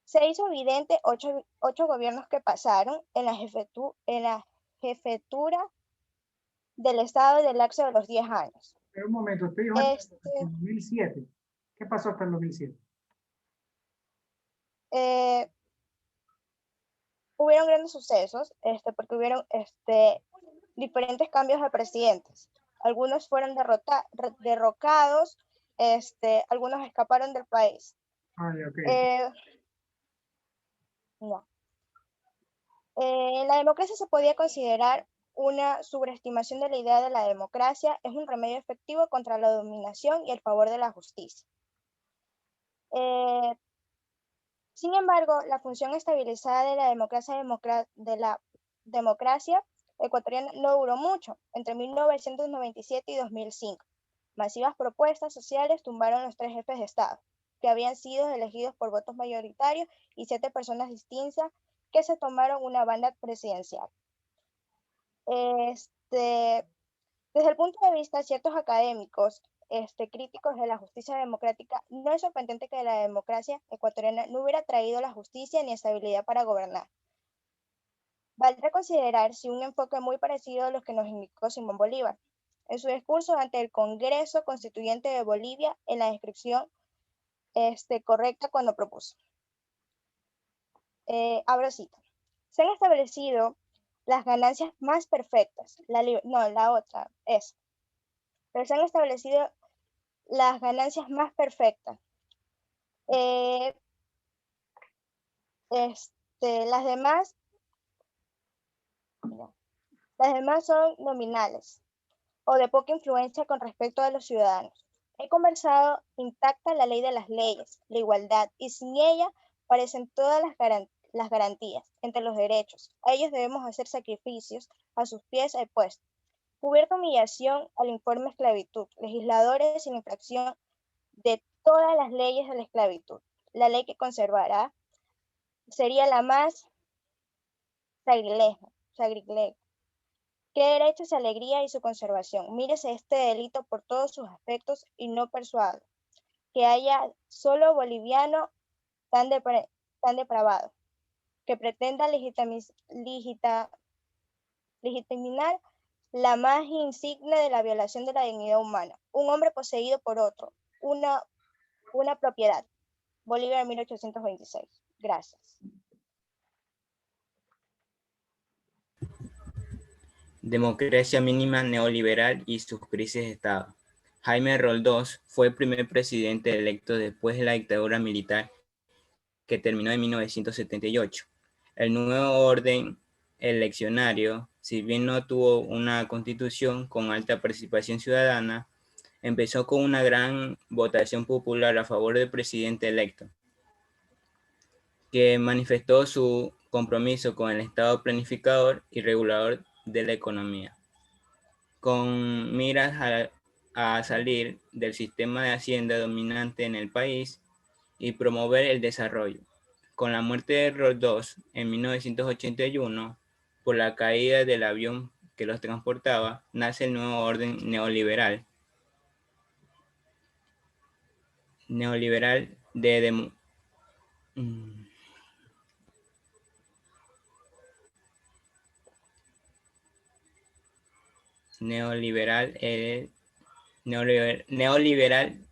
Se hizo evidente ocho gobiernos que pasaron en la jefatura del Estado del lapso de los 10 años. Pero un momento, usted dijo en 2007. ¿Qué pasó hasta el 2007? Hubieron grandes sucesos, porque hubieron diferentes cambios de presidentes. Algunos fueron derrocados, algunos escaparon del país. No. La democracia se podía considerar una subestimación de la idea de la democracia. Es un remedio efectivo contra la dominación y el favor de la justicia. Sin embargo, la función estabilizada de la democracia ecuatoriana no duró mucho, entre 1997 y 2005. Masivas propuestas sociales tumbaron los 3 jefes de Estado, que habían sido elegidos por votos mayoritarios, y 7 personas distintas que se tomaron una banda presidencial. Desde el punto de vista de ciertos académicos críticos de la justicia democrática, no es sorprendente que la democracia ecuatoriana no hubiera traído la justicia ni estabilidad para gobernar. Valdrá considerar si un enfoque muy parecido a los que nos indicó Simón Bolívar en su discurso ante el Congreso Constituyente de Bolivia, en la descripción correcta cuando propuso. Abro cita. Se han establecido las ganancias más perfectas. Pero se han establecido las ganancias más perfectas. Las demás son nominales o de poca influencia con respecto a los ciudadanos. He conversado intacta la ley de las leyes, la igualdad, y sin ella parecen todas las garantías entre los derechos. A ellos debemos hacer sacrificios, a sus pies he puesto. Cubierta humillación al informe esclavitud, legisladores sin infracción de todas las leyes de la esclavitud. La ley que conservará sería la más sacrilegio. ¿Qué derechos y alegría y su conservación? Mírese este delito por todos sus aspectos y no persuado que haya solo boliviano tan depravado que pretenda legitimar la más insigne de la violación de la dignidad humana. Un hombre poseído por otro, una propiedad. Bolívar 1826. Gracias. Democracia mínima neoliberal y sus crisis de Estado. Jaime Roldós fue el primer presidente electo después de la dictadura militar que terminó en 1978. El nuevo orden eleccionario, si bien no tuvo una constitución con alta participación ciudadana, empezó con una gran votación popular a favor del presidente electo, que manifestó su compromiso con el Estado planificador y regulador de la economía, con miras a salir del sistema de hacienda dominante en el país y promover el desarrollo. Con la muerte de Roldós en 1981, por la caída del avión que los transportaba, nace el nuevo orden neoliberal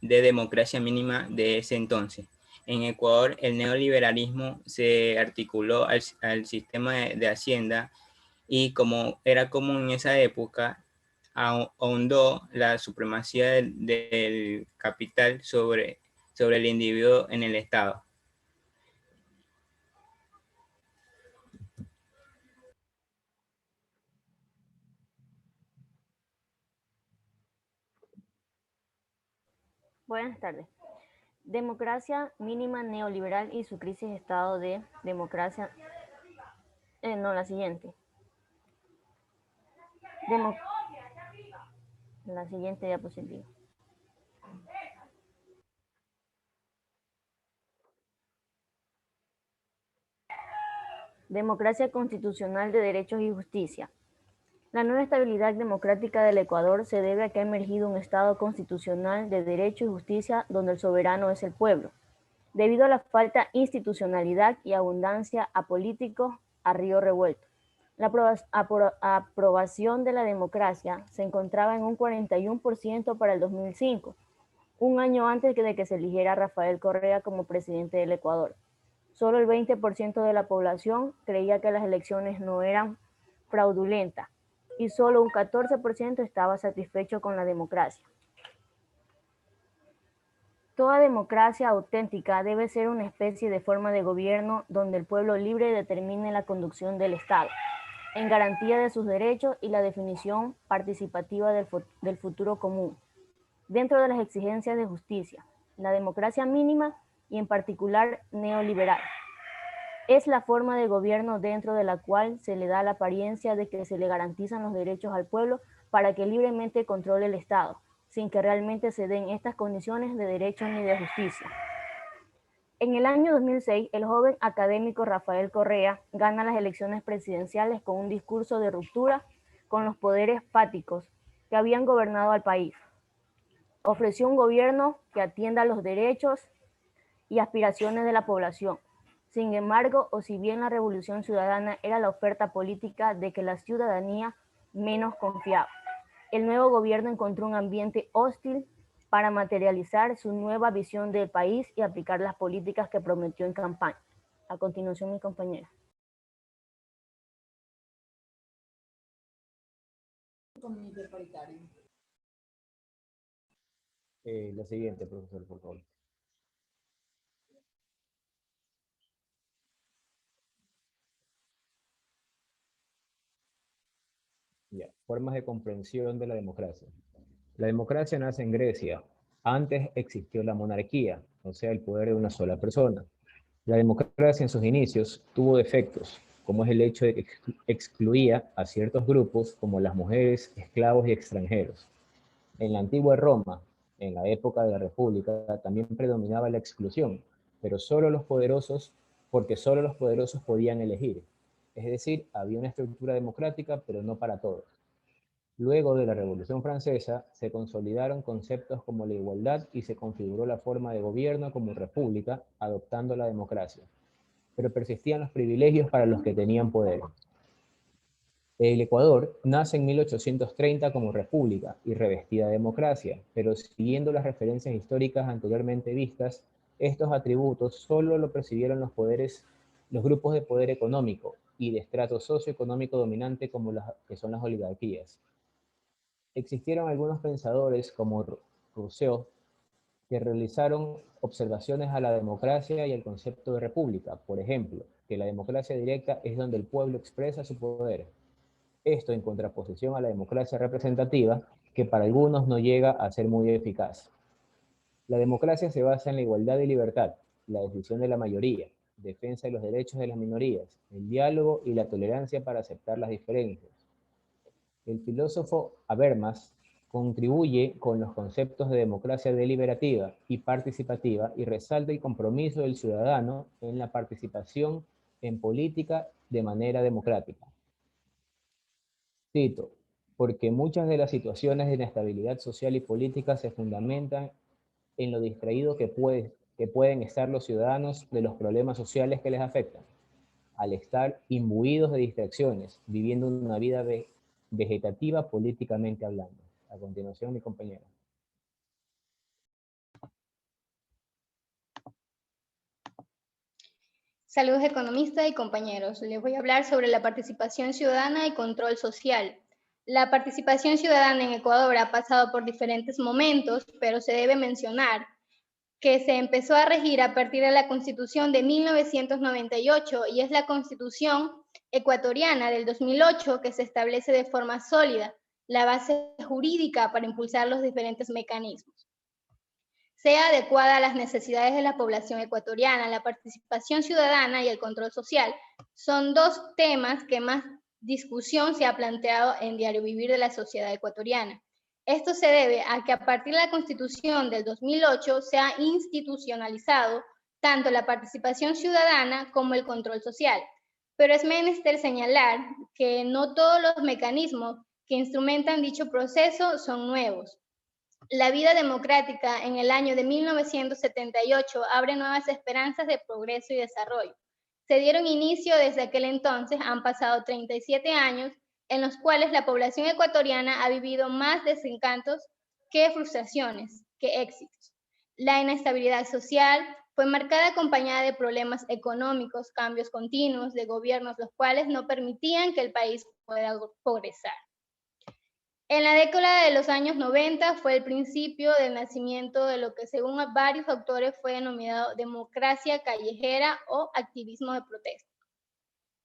de democracia mínima de ese entonces, En Ecuador, el neoliberalismo se articuló al sistema de Hacienda y como era común en esa época, ahondó la supremacía del capital sobre el individuo en el Estado. Buenas tardes. Democracia mínima neoliberal y su crisis de estado de democracia. La siguiente. La siguiente diapositiva. Democracia constitucional de derechos y justicia. La nueva estabilidad democrática del Ecuador se debe a que ha emergido un Estado constitucional de derecho y justicia donde el soberano es el pueblo. Debido a la falta de institucionalidad y abundancia a políticos a río revuelto. La aprobación de la democracia se encontraba en un 41% para el 2005, un año antes de que se eligiera a Rafael Correa como presidente del Ecuador. Solo el 20% de la población creía que las elecciones no eran fraudulentas y solo un 14% estaba satisfecho con la democracia. Toda democracia auténtica debe ser una especie de forma de gobierno donde el pueblo libre determine la conducción del Estado, en garantía de sus derechos y la definición participativa del futuro común, dentro de las exigencias de justicia. La democracia mínima y en particular neoliberal es la forma de gobierno dentro de la cual se le da la apariencia de que se le garantizan los derechos al pueblo para que libremente controle el Estado, sin que realmente se den estas condiciones de derecho ni de justicia. En el año 2006, el joven académico Rafael Correa gana las elecciones presidenciales con un discurso de ruptura con los poderes fáticos que habían gobernado al país. Ofreció un gobierno que atienda los derechos y aspiraciones de la población. Sin embargo, o si bien la revolución ciudadana era la oferta política de que la ciudadanía menos confiaba, el nuevo gobierno encontró un ambiente hostil para materializar su nueva visión del país y aplicar las políticas que prometió en campaña. A continuación, mi compañera. La siguiente, profesor, por favor. Ya, formas de comprensión de la democracia. La democracia nace en Grecia. Antes existió la monarquía, o sea, el poder de una sola persona. La democracia en sus inicios tuvo defectos, como es el hecho de que excluía a ciertos grupos como las mujeres, esclavos y extranjeros. En la antigua Roma, en la época de la República, también predominaba la exclusión, pero porque solo los poderosos podían elegir. Es decir, había una estructura democrática, pero no para todos. Luego de la Revolución Francesa, se consolidaron conceptos como la igualdad y se configuró la forma de gobierno como república, adoptando la democracia. Pero persistían los privilegios para los que tenían poder. El Ecuador nace en 1830 como república y revestida de democracia, pero siguiendo las referencias históricas anteriormente vistas, estos atributos solo lo percibieron los grupos de poder económico y de estrato socioeconómico dominante como que son las oligarquías. Existieron algunos pensadores como Rousseau que realizaron observaciones a la democracia y al concepto de república. Por ejemplo, que la democracia directa es donde el pueblo expresa su poder. Esto en contraposición a la democracia representativa, que para algunos no llega a ser muy eficaz. La democracia se basa en la igualdad y libertad, la decisión de la mayoría, defensa de los derechos de las minorías, el diálogo y la tolerancia para aceptar las diferencias. El filósofo Habermas contribuye con los conceptos de democracia deliberativa y participativa y resalta el compromiso del ciudadano en la participación en política de manera democrática. Cito, porque muchas de las situaciones de inestabilidad social y política se fundamentan en lo distraído que pueden estar los ciudadanos de los problemas sociales que les afectan, al estar imbuidos de distracciones, viviendo una vida vegetativa políticamente hablando. A continuación, mi compañera. Saludos economistas y compañeros. Les voy a hablar sobre la participación ciudadana y control social. La participación ciudadana en Ecuador ha pasado por diferentes momentos, pero se debe mencionar que se empezó a regir a partir de la Constitución de 1998 y es la Constitución ecuatoriana del 2008 que se establece de forma sólida la base jurídica para impulsar los diferentes mecanismos. Sea adecuada a las necesidades de la población ecuatoriana, la participación ciudadana y el control social son dos temas que más discusión se ha planteado en Diario Vivir de la sociedad ecuatoriana. Esto se debe a que a partir de la Constitución del 2008 se ha institucionalizado tanto la participación ciudadana como el control social, pero es menester señalar que no todos los mecanismos que instrumentan dicho proceso son nuevos. La vida democrática en el año de 1978 abre nuevas esperanzas de progreso y desarrollo. Se dieron inicio desde aquel entonces, han pasado 37 años, en los cuales la población ecuatoriana ha vivido más desencantos que frustraciones, que éxitos. La inestabilidad social fue marcada acompañada de problemas económicos, cambios continuos de gobiernos, los cuales no permitían que el país pueda progresar. En la década de los años 90 fue el principio del nacimiento de lo que según varios autores fue denominado democracia callejera o activismo de protesta,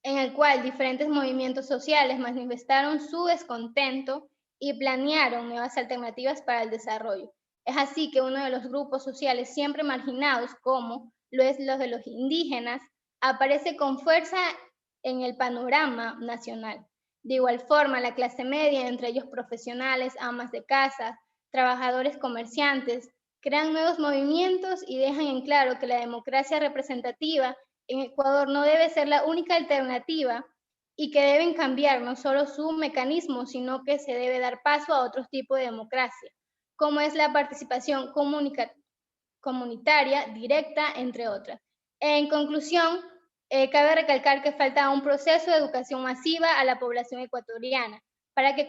en el cual diferentes movimientos sociales manifestaron su descontento y planearon nuevas alternativas para el desarrollo. Es así que uno de los grupos sociales siempre marginados, como lo es los de los indígenas, aparece con fuerza en el panorama nacional. De igual forma, la clase media, entre ellos profesionales, amas de casa, trabajadores comerciantes, crean nuevos movimientos y dejan en claro que la democracia representativa en Ecuador no debe ser la única alternativa y que deben cambiar no solo su mecanismo, sino que se debe dar paso a otros tipos de democracia, como es la participación comunitaria, directa, entre otras. En conclusión, cabe recalcar que falta un proceso de educación masiva a la población ecuatoriana para que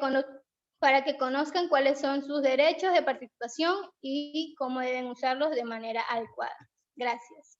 conozcan cuáles son sus derechos de participación y cómo deben usarlos de manera adecuada. Gracias.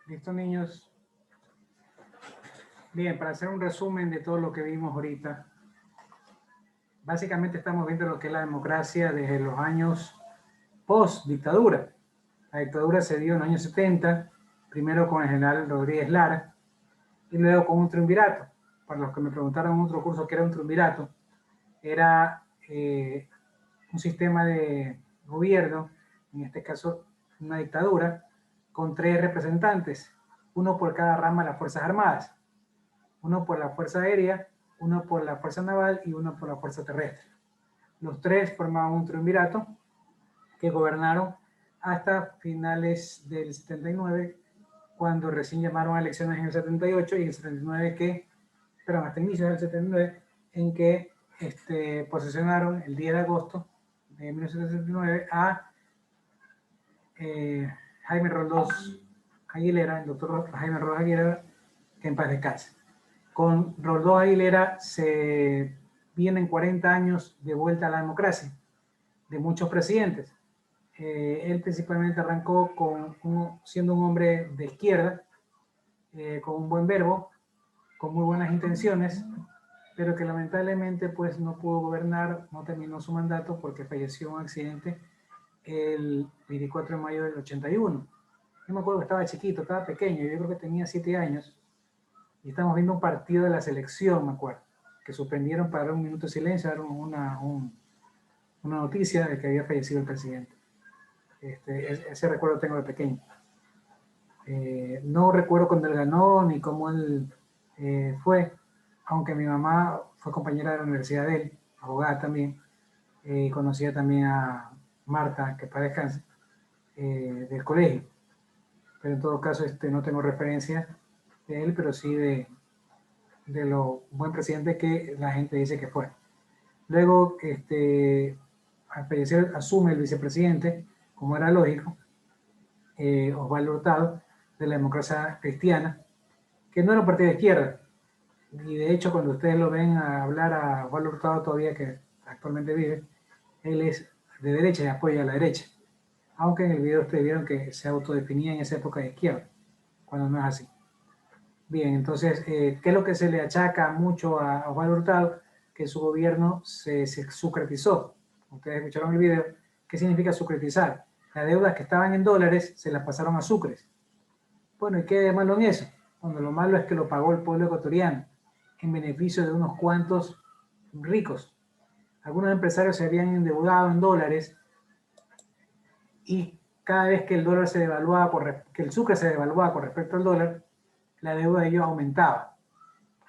Listo, niños. Bien, para hacer un resumen de todo lo que vimos ahorita, básicamente estamos viendo lo que es la democracia desde los años post-dictadura. La dictadura se dio en los años 70, primero con el general Rodríguez Lara, y luego con un triunvirato. Para los que me preguntaron en otro curso qué era un triunvirato, era un sistema de gobierno, en este caso una dictadura, con 3 representantes, uno por cada rama de las Fuerzas Armadas, uno por la Fuerza Aérea, uno por la Fuerza Naval y uno por la Fuerza Terrestre. Los 3 formaban un triunvirato que gobernaron hasta finales del 79, cuando recién llamaron a elecciones en el 78 y en el 79 hasta inicios del 79, en que posesionaron el 10 de agosto de 1979 a Jaime Roldós Aguilera, el doctor Jaime Roldós Aguilera, que en paz descanse. Con Roldós Aguilera se vienen 40 años de vuelta a la democracia, de muchos presidentes. Él principalmente arrancó siendo un hombre de izquierda, con un buen verbo, con muy buenas intenciones, pero que lamentablemente pues no pudo gobernar, no terminó su mandato porque falleció en un accidente el 24 de mayo del 81. Yo me acuerdo que estaba chiquito, estaba pequeño, yo creo que tenía 7 años, y estamos viendo un partido de la selección, me acuerdo, que suspendieron para dar un minuto de silencio, dar una noticia de que había fallecido el presidente. Ese recuerdo tengo de pequeño. No recuerdo cuando él ganó ni cómo él fue, aunque mi mamá fue compañera de la universidad de él, abogada también, conocía también a Marta, que para descanse, del colegio. Pero en todo caso no tengo referencia de él, pero sí de lo buen presidente que la gente dice que fue. Luego, al fallecer, asume el vicepresidente, como era lógico, Osvaldo Hurtado, de la Democracia Cristiana, que no era un partido de izquierda. Y de hecho, cuando ustedes lo ven a hablar a Osvaldo Hurtado todavía, que actualmente vive, él es de derecha y apoya a la derecha. Aunque en el video ustedes vieron que se autodefinía en esa época de izquierda, cuando no es así. Bien, entonces, ¿qué es lo que se le achaca mucho a Osvaldo Hurtado? Que su gobierno se sucretizó. Ustedes escucharon el video. ¿Qué significa sucretizar? Las deudas que estaban en dólares se las pasaron a sucres. Bueno, ¿y qué de malo en eso? Bueno, lo malo es que lo pagó el pueblo ecuatoriano en beneficio de unos cuantos ricos. Algunos empresarios se habían endeudado en dólares y cada vez que el dólar se devaluaba, que el sucre se devaluaba con respecto al dólar, la deuda de ellos aumentaba.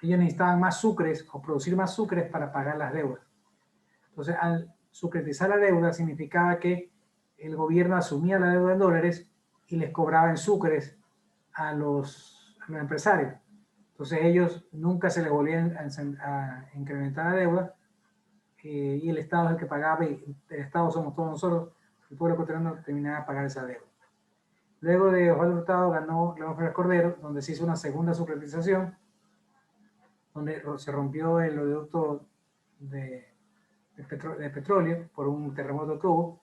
Ellos necesitaban más sucres o producir más sucres para pagar las deudas. Entonces, al sucretizar la deuda significaba que el gobierno asumía la deuda en dólares y les cobraba en sucres a los empresarios. Entonces ellos nunca se les volvían a incrementar la deuda y el Estado es el que pagaba, y el Estado somos todos nosotros, el pueblo ecuatoriano terminaba de pagar esa deuda. Luego de Osvaldo Hurtado ganó León Frías Cordero, donde se hizo una segunda sucretización, donde se rompió el oleoducto de petróleo por un terremoto que hubo,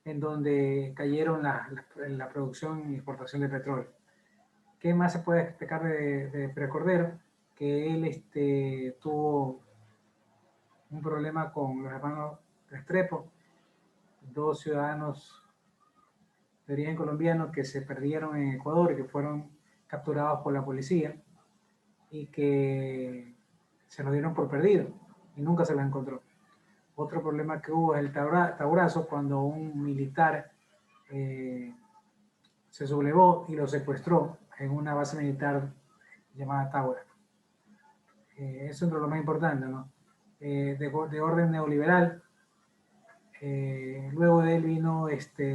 en donde cayeron la producción y exportación de petróleo. ¿Qué más se puede destacar de Frías Cordero? Que él tuvo un problema con los hermanos Restrepo, dos ciudadanos de origen colombiano que se perdieron en Ecuador y que fueron capturados por la policía y que se los dieron por perdido y nunca se los encontró. Otro problema que hubo es el taurazo, cuando un militar se sublevó y lo secuestró en una base militar llamada Taura. Eso es lo más importante, ¿no? De orden neoliberal. Luego de él vino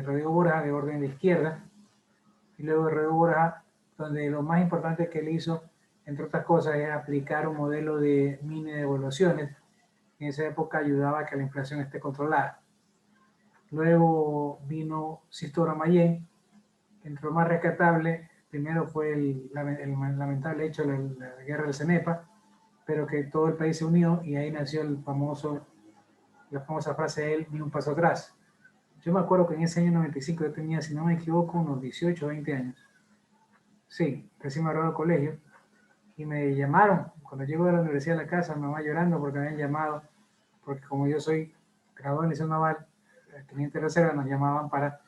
Rodrigo Borja, de orden de izquierda, y luego de Rodrigo Borja, donde lo más importante que él hizo, entre otras cosas, es aplicar un modelo de mini devaluaciones. En esa época ayudaba a que la inflación esté controlada. Luego vino Sisto Ramayén. Entre lo más rescatable, primero fue el lamentable hecho de la guerra del CENEPA, pero que todo el país se unió y ahí nació la famosa frase de él, ni un paso atrás. Yo me acuerdo que en ese año 95 yo tenía, si no me equivoco, unos 18 o 20 años. Sí, recién me gradué del colegio y me llamaron. Cuando llego de la universidad a la casa, mi mamá llorando porque me habían llamado, porque como yo soy graduado en Liceo Naval, teniente de reserva, nos llamaban para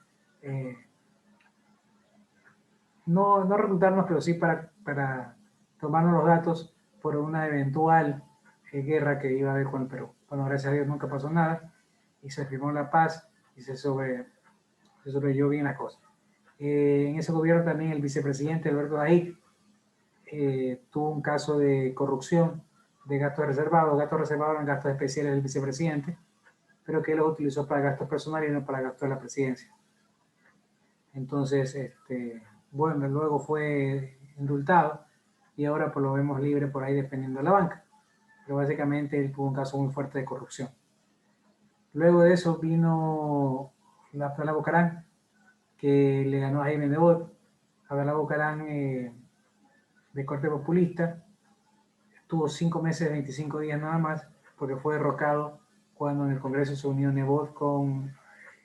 no reclutarnos, pero sí para tomarnos los datos por una eventual guerra que iba a haber con el Perú. Bueno, gracias a Dios nunca pasó nada y se firmó la paz y se sobrellevó bien la cosa. En ese gobierno también el vicepresidente Alberto Daik tuvo un caso de corrupción de gastos reservados. Gastos reservados eran gastos especiales del vicepresidente, pero que él los utilizó para gastos personales y no para gastos de la presidencia. Entonces, bueno, luego fue indultado y ahora pues lo vemos libre por ahí defendiendo a la banca. Pero básicamente él tuvo un caso muy fuerte de corrupción. Luego de eso vino Abdalá Bucaram, que le ganó a Jaime Nebot. Abdalá Bucaram, de corte populista, estuvo 5 meses, 25 días nada más, porque fue derrocado cuando en el Congreso se unió Nebot con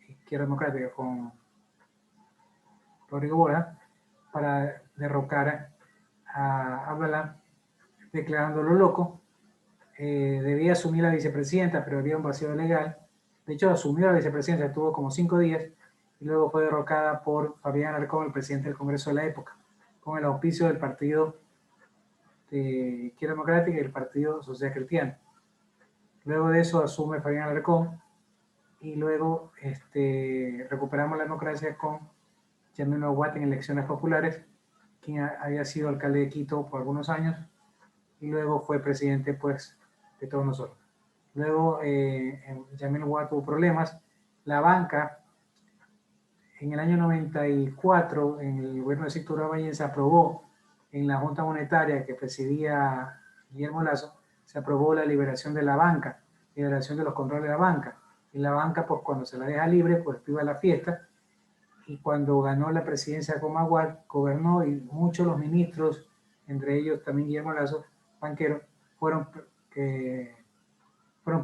Izquierda Democrática, con Rodrigo Borja, para derrocar a Abdalá, declarándolo loco. Debía asumir la vicepresidenta, pero había un vacío legal. De hecho, asumió la vicepresidencia, estuvo como 5 días, y luego fue derrocada por Fabián Alarcón, el presidente del Congreso de la época, con el auspicio del Partido de Izquierda Democrática y el Partido Social Cristiano. Luego de eso asume Fabián Alarcón y luego recuperamos la democracia con Yamil Maguad en elecciones populares, quien había sido alcalde de Quito por algunos años y luego fue presidente pues de todos nosotros. Luego Yamil Maguad tuvo problemas. La banca, en el año 94, en el gobierno de Sixto Urabañez, se aprobó en la Junta Monetaria que presidía Guillermo Lasso, se aprobó la liberación de la banca, liberación de los controles de la banca. Y la banca, pues cuando se la deja libre, pues viva la fiesta. Y cuando ganó la presidencia con Maguad, gobernó y muchos de los ministros, entre ellos también Guillermo Lasso, banqueros, fueron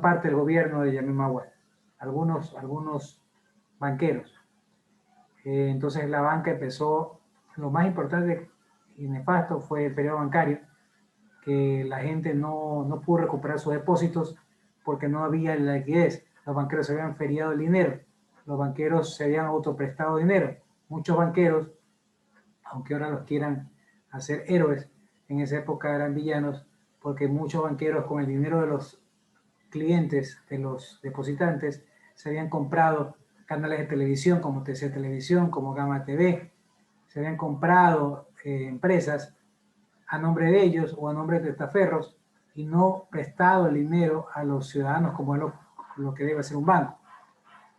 parte del gobierno de Yamil Maguad. Algunos banqueros. Entonces la banca empezó, lo más importante y nefasto fue el periodo bancario, que la gente no pudo recuperar sus depósitos porque no había la liquidez. Los banqueros se habían feriado el dinero, los banqueros se habían autoprestado dinero. Muchos banqueros, aunque ahora los quieran hacer héroes, en esa época eran villanos, porque muchos banqueros con el dinero de los clientes, de los depositantes, se habían comprado canales de televisión como TC Televisión, como Gama TV, se habían comprado empresas a nombre de ellos o a nombre de testaferros y no prestado el dinero a los ciudadanos como es lo que debe hacer un banco.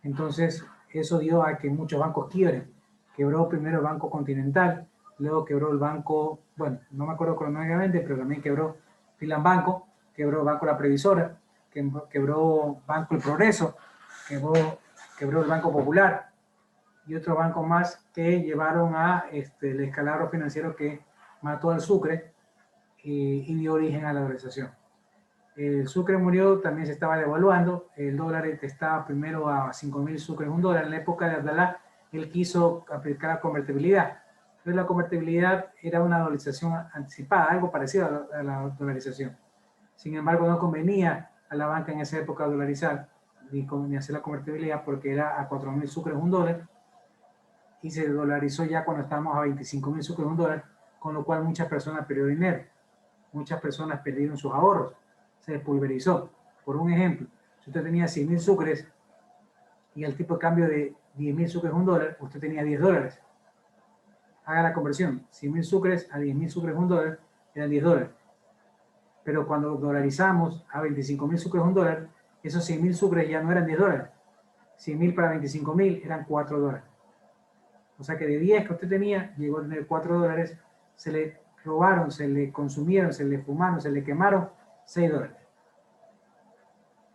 Entonces eso dio a que muchos bancos quiebren. Quebró primero el Banco Continental, luego quebró el banco, bueno, no me acuerdo cronológicamente, pero también quebró Filan Banco, quebró Banco La Previsora, quebró Banco El Progreso, quebró el Banco Popular y otros bancos más que llevaron a el escalabro financiero que mató al Sucre y dio origen a la dolarización. El Sucre murió, también se estaba devaluando, el dólar estaba primero a 5.000 sucres un dólar. En la época de Abdalá, él quiso aplicar la convertibilidad. Entonces la convertibilidad era una dolarización anticipada, algo parecido a la dolarización. Sin embargo, no convenía a la banca en esa época dolarizar ni hacer la convertibilidad porque era a 4.000 sucres un dólar y se dolarizó ya cuando estábamos a 25.000 sucres un dólar, con lo cual muchas personas perdieron dinero, muchas personas perdieron sus ahorros, se despulverizó. Por un ejemplo, si usted tenía 100.000 sucres y el tipo de cambio de 10.000 sucres un dólar, usted tenía 10 dólares. Haga la conversión, 100.000 sucres a 10.000 sucres un dólar eran 10 dólares. Pero cuando dolarizamos a 25.000 sucres un dólar, esos 100.000 sucres ya no eran 10 dólares. 100.000 para 25.000 eran 4 dólares. O sea que de 10 que usted tenía, llegó a tener 4 dólares, se le robaron, se le consumieron, se le fumaron, se le quemaron 6 dólares.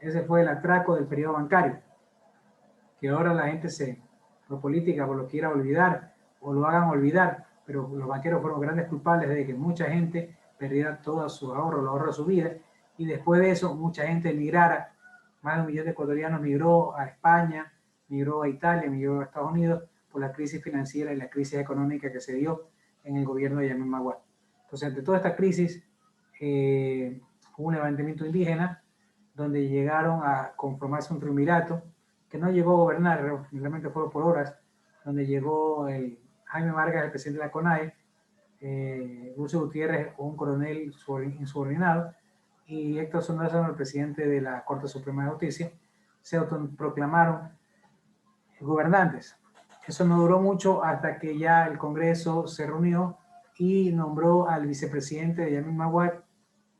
Ese fue el atraco del periodo bancario. Que ahora la gente por política, por lo quiera olvidar, o lo hagan olvidar, pero los banqueros fueron grandes culpables de que mucha gente perdiera todos sus ahorros, los ahorros de su vida, y después de eso mucha gente emigrara. Más de 1 millón de ecuatorianos migró a España, migró a Italia, migró a Estados Unidos por la crisis financiera y la crisis económica que se dio en el gobierno de Yamil Maguad. Entonces, ante toda esta crisis, hubo un levantamiento indígena donde llegaron a conformarse un triunvirato que no llegó a gobernar, realmente fue por horas, donde llegó Jaime Vargas, el presidente de la CONAE, Lucio Gutiérrez, un coronel insubordinado, y Héctor Sonrazano, el presidente de la Corte Suprema de Justicia, se autoproclamaron gobernantes. Eso no duró mucho hasta que ya el Congreso se reunió y nombró al vicepresidente de Yamil Maguad,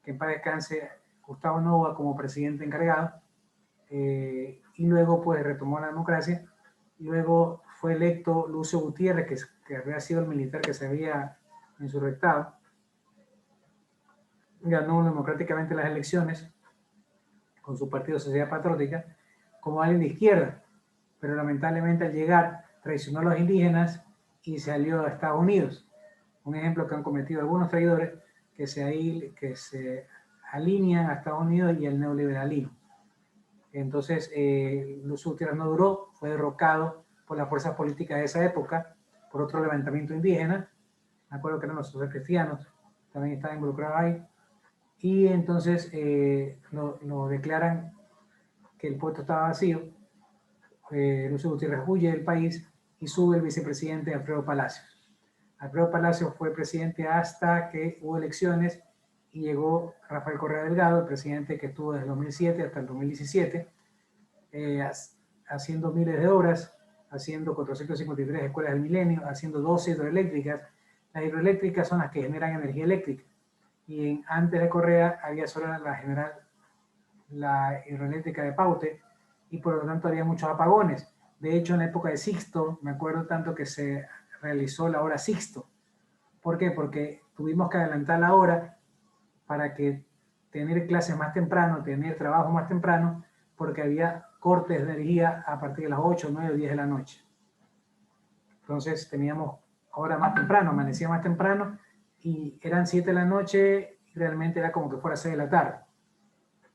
que en paz descanse, Gustavo Nova, como presidente encargado, y luego pues retomó la democracia, y luego fue electo Lucio Gutiérrez, que había sido el militar que se había insurrectado, ganó democráticamente las elecciones con su partido Sociedad Patriótica como alguien de izquierda, pero lamentablemente al llegar traicionó a los indígenas y se alió a Estados Unidos. Un ejemplo que han cometido algunos traidores que se alinean a Estados Unidos y al neoliberalismo. Entonces, Lucio Gutiérrez no duró, fue derrocado por las fuerzas políticas de esa época, por otro levantamiento indígena. Me acuerdo que eran los socialcristianos, también estaban involucrados ahí. Y entonces lo declaran que el puesto estaba vacío. Lucio Gutiérrez huye del país y sube el vicepresidente Alfredo Palacios. Alfredo Palacios fue presidente hasta que hubo elecciones y llegó Rafael Correa Delgado, el presidente que estuvo desde el 2007 hasta el 2017, haciendo miles de obras, haciendo 453 escuelas del milenio, haciendo 12 hidroeléctricas. Las hidroeléctricas son las que generan energía eléctrica. Y antes de Correa había solo la hidroeléctrica de Paute, y por lo tanto había muchos apagones. De hecho, en la época de Sixto, me acuerdo tanto que se realizó la hora Sixto. ¿Por qué? Porque tuvimos que adelantar la hora para que tener clases más temprano, tener trabajo más temprano, porque había cortes de energía a partir de las 8, 9, 10 de la noche. Entonces teníamos hora más temprano, amanecía más temprano, y eran 7 de la noche, y realmente era como que fuera 6 de la tarde.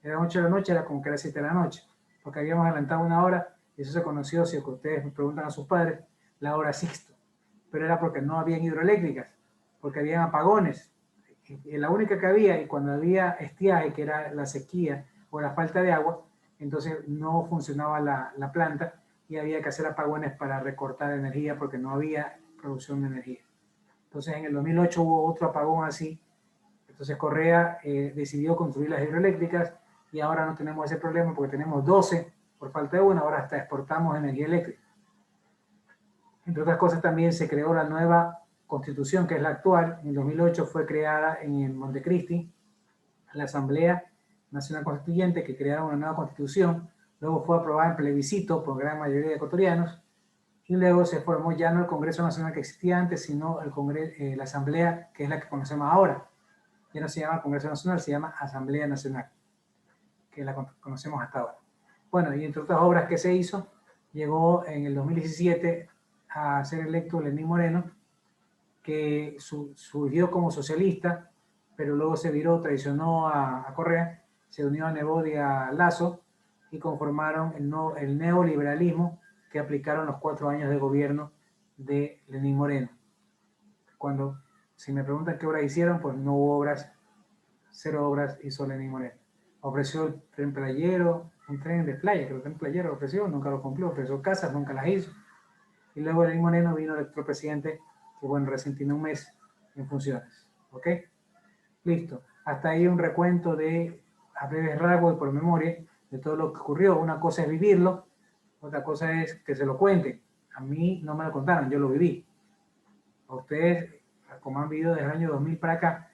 Eran 8 de la noche, era como que era 7 de la noche, porque habíamos adelantado una hora, y eso se conoció, si ustedes me preguntan a sus padres, la hora Sixto. Pero era porque no habían hidroeléctricas, porque habían apagones. Y la única que había, y cuando había estiaje, que era la sequía o la falta de agua, entonces no funcionaba la planta y había que hacer apagones para recortar energía porque no había producción de energía. Entonces en el 2008 hubo otro apagón así. Entonces Correa decidió construir las hidroeléctricas y ahora no tenemos ese problema porque tenemos 12 por falta de una, ahora hasta exportamos energía eléctrica. Entre otras cosas también se creó la nueva constitución, que es la actual. En 2008 fue creada en Montecristi la Asamblea Nacional Constituyente, que crearon una nueva constitución. Luego fue aprobada en plebiscito por gran mayoría de ecuatorianos. Y luego se formó ya no el Congreso Nacional que existía antes, sino la Asamblea, que es la que conocemos ahora. Ya no se llama Congreso Nacional, se llama Asamblea Nacional, que es la que conocemos hasta ahora. Bueno, y entre otras obras que se hizo, llegó en el 2017 a ser electo Lenín Moreno, que surgió como socialista, pero luego se viró, traicionó a Correa, se unió a Nebot y a Lasso y conformaron el neoliberalismo que aplicaron los 4 años de gobierno de Lenín Moreno. Cuando, si me preguntan qué obras hicieron, pues no hubo obras, 0 obras hizo Lenín Moreno. Ofreció el tren playero, un tren de playa, que el tren playero ofreció, nunca lo cumplió, ofreció casas, nunca las hizo. Y luego Lenín Moreno vino electo presidente, que bueno, recién tiene un mes en funciones. ¿Ok? Listo. Hasta ahí un recuento a breves rasgos y por memoria, de todo lo que ocurrió. Una cosa es vivirlo, otra cosa es que se lo cuenten. A mí no me lo contaron, yo lo viví. A ustedes, como han vivido desde el año 2000 para acá,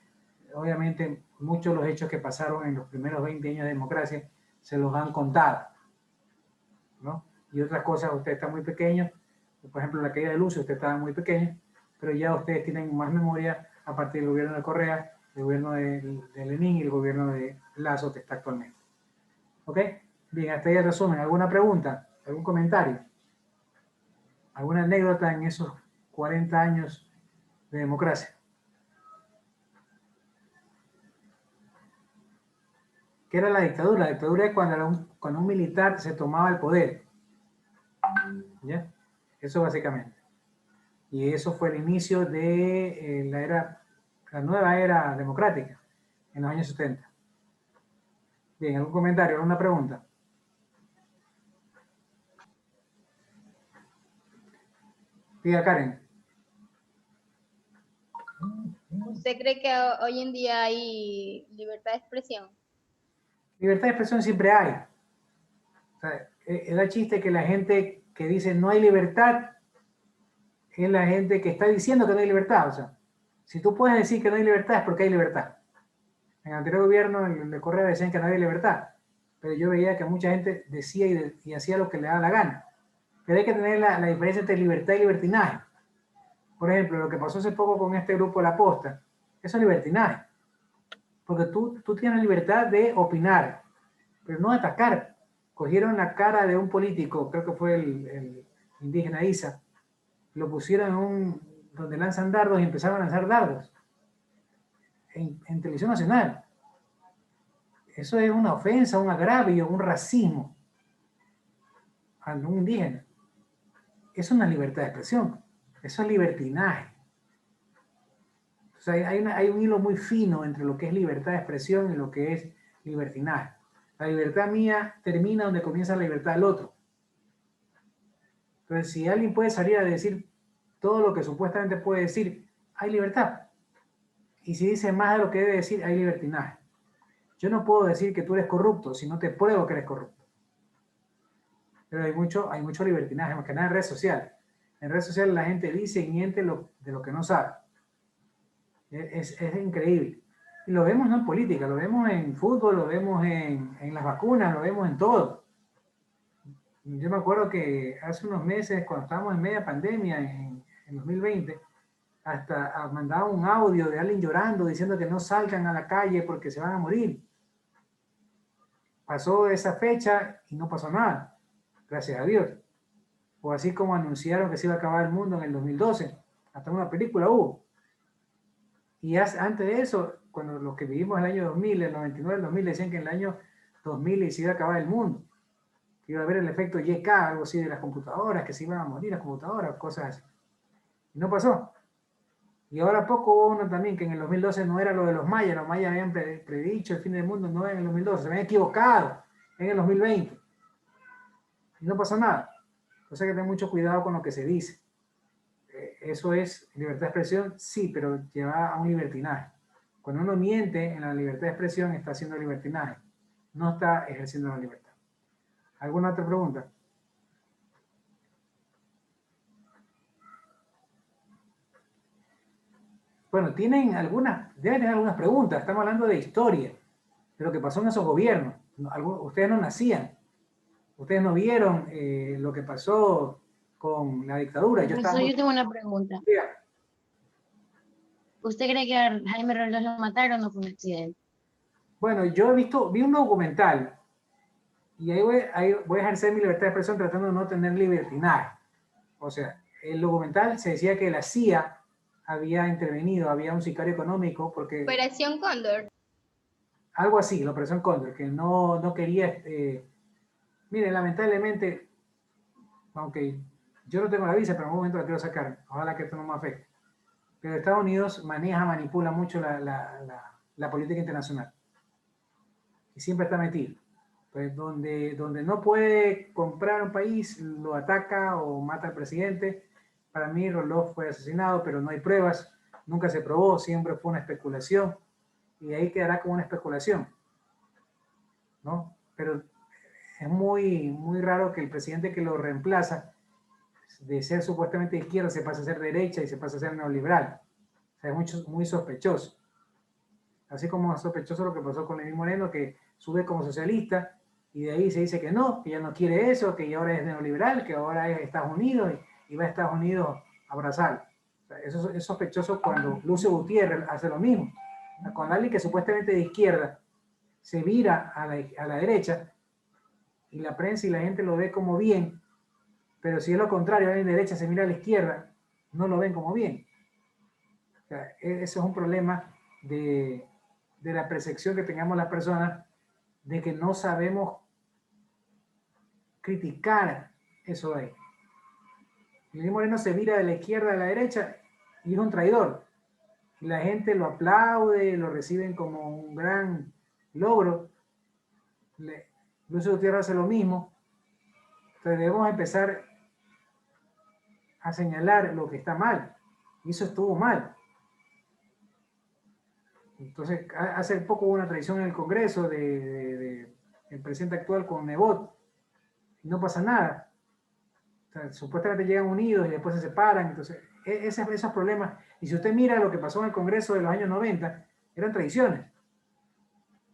obviamente muchos de los hechos que pasaron en los primeros 20 años de democracia se los han contado, ¿no? Y otras cosas, ustedes están muy pequeños, por ejemplo la caída de Lucio, ustedes estaban muy pequeños, pero ya ustedes tienen más memoria a partir del gobierno de Correa, el gobierno de Lenín y el gobierno de Lasso que está actualmente. ¿Ok? Bien, hasta ahí el resumen. ¿Alguna pregunta? ¿Algún comentario? ¿Alguna anécdota en esos 40 años de democracia? ¿Qué era la dictadura? La dictadura es cuando un militar se tomaba el poder. ¿Ya? Eso básicamente. Y eso fue el inicio de la nueva era democrática en los años 70. Bien, ¿algún comentario, alguna pregunta? Diga, Karen. ¿Usted cree que hoy en día hay libertad de expresión? Libertad de expresión siempre hay. O sea, el chiste que la gente que dice no hay libertad es la gente que está diciendo que no hay libertad. O sea, si tú puedes decir que no hay libertad es porque hay libertad. En el anterior gobierno, en el de Correa, decían que no había libertad. Pero yo veía que mucha gente decía y hacía lo que le daba la gana. Pero hay que tener la diferencia entre libertad y libertinaje. Por ejemplo, lo que pasó hace poco con este grupo La Posta, eso es libertinaje. Porque tú tienes libertad de opinar, pero no de atacar. Cogieron la cara de un político, creo que fue el indígena Isa, lo pusieron donde lanzan dardos y empezaron a lanzar dardos en televisión nacional. Eso es una ofensa, un agravio, un racismo a un indígena. Eso no es libertad de expresión, eso es libertinaje. O sea, hay un hilo muy fino entre lo que es libertad de expresión y lo que es libertinaje. La libertad mía termina donde comienza la libertad del otro. Entonces, si alguien puede salir a decir todo lo que supuestamente puede decir, hay libertad. Y si dice más de lo que debe decir, hay libertinaje. Yo no puedo decir que tú eres corrupto si no te pruebo que eres corrupto. Pero hay mucho libertinaje, más que nada en redes sociales. En redes sociales la gente dice y miente de lo que no sabe. Es increíble. Y lo vemos no en política, lo vemos en fútbol, lo vemos en las vacunas, lo vemos en todo. Yo me acuerdo que hace unos meses, cuando estábamos en media pandemia, en 2020, hasta mandaba un audio de alguien llorando, diciendo que no salgan a la calle porque se van a morir. Pasó esa fecha y no pasó nada, gracias a Dios. O así como anunciaron que se iba a acabar el mundo en el 2012, hasta una película hubo. Y antes de eso, cuando los que vivimos el año 2000, el 99, el 2000, decían que en el año 2000 se iba a acabar el mundo, que iba a haber el efecto YK, algo así de las computadoras, que se iban a morir las computadoras, cosas así. Y no pasó. Y ahora poco hubo uno también, que en el 2012 no era lo de los mayas habían predicho el fin del mundo, no en el 2012, se habían equivocado en el 2020. Y no pasó nada. Entonces hay que tener mucho cuidado con lo que se dice. Eso es libertad de expresión, sí, pero lleva a un libertinaje. Cuando uno miente en la libertad de expresión, está haciendo libertinaje. No está ejerciendo la libertad. ¿Alguna otra pregunta? Bueno, deben tener algunas preguntas. Estamos hablando de historia, de lo que pasó en esos gobiernos. Ustedes no nacían. Ustedes no vieron lo que pasó con la dictadura. Yo tengo una pregunta. Diga. ¿Usted cree que a Jaime Roldós lo mataron o no fue un accidente? Bueno, yo vi un documental y ahí voy a ejercer mi libertad de expresión tratando de no tener libertinaje. O sea, el documental se decía que la CIA había intervenido, había un sicario económico porque... Operación Cóndor. Algo así, la Operación Cóndor, que no quería... Mire, lamentablemente, aunque yo no tengo la visa, pero en algún momento la quiero sacar, ojalá que esto no me afecte. Pero Estados Unidos manipula mucho la política internacional. Y siempre está metido. Pues donde no puede comprar un país, lo ataca o mata al presidente. Para mí, Roldós fue asesinado, pero no hay pruebas. Nunca se probó, siempre fue una especulación. Y ahí quedará como una especulación, ¿no? Pero es muy raro que el presidente que lo reemplaza, de ser supuestamente de izquierda, se pase a ser derecha y se pase a ser neoliberal. O sea, es muy sospechoso. Así como es sospechoso lo que pasó con Lenín Moreno, que sube como socialista y de ahí se dice que ya no quiere eso, que ya ahora es neoliberal, que ahora es Estados Unidos y va a Estados Unidos a abrazar. O sea, eso es sospechoso cuando Lucio Gutiérrez hace lo mismo. Cuando alguien que supuestamente de izquierda se vira a la derecha y la prensa y la gente lo ve como bien, pero si es lo contrario, alguien de derecha se mira a la izquierda, no lo ven como bien. O sea, eso es un problema de la percepción que tengamos las personas de que no sabemos criticar eso de ahí. Lenín Moreno se vira de la izquierda a la derecha y es un traidor. Y la gente lo aplaude, lo reciben como un gran logro. Lucio Gutiérrez hace lo mismo. Entonces debemos empezar a señalar lo que está mal. Y eso estuvo mal. Entonces, hace poco hubo una traición en el Congreso del presidente actual con Nebot. Y no pasa nada. O sea, supuestamente llegan unidos y después se separan. Entonces, esos problemas. Y si usted mira lo que pasó en el Congreso de los años 90, eran traiciones.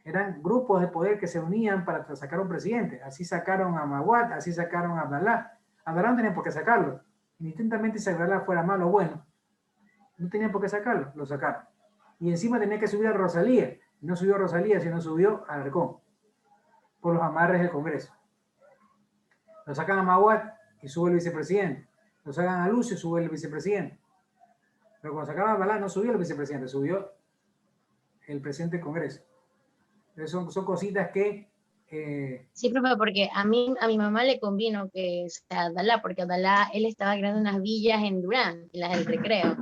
Eran grupos de poder que se unían para sacar a un presidente. Así sacaron a Maguad, así sacaron a Abdalá. Abdalá no tenían por qué sacarlo. Indistintamente si Abdalá fuera malo o bueno, no tenían por qué sacarlo, lo sacaron. Y encima tenía que subir a Rosalía. No subió a Rosalía, sino subió a Alarcón. Por los amarres del Congreso. Lo sacan a Maguad y sube el vicepresidente. Lo sacan a Lucio y sube el vicepresidente. Pero cuando sacaban a Abdalá no subió el vicepresidente, subió el presidente del Congreso. Entonces son cositas que... Sí, profe, porque a mi mamá le convino que sea Abdalá, porque Abdalá, él estaba creando unas villas en Durán, en las del Recreo.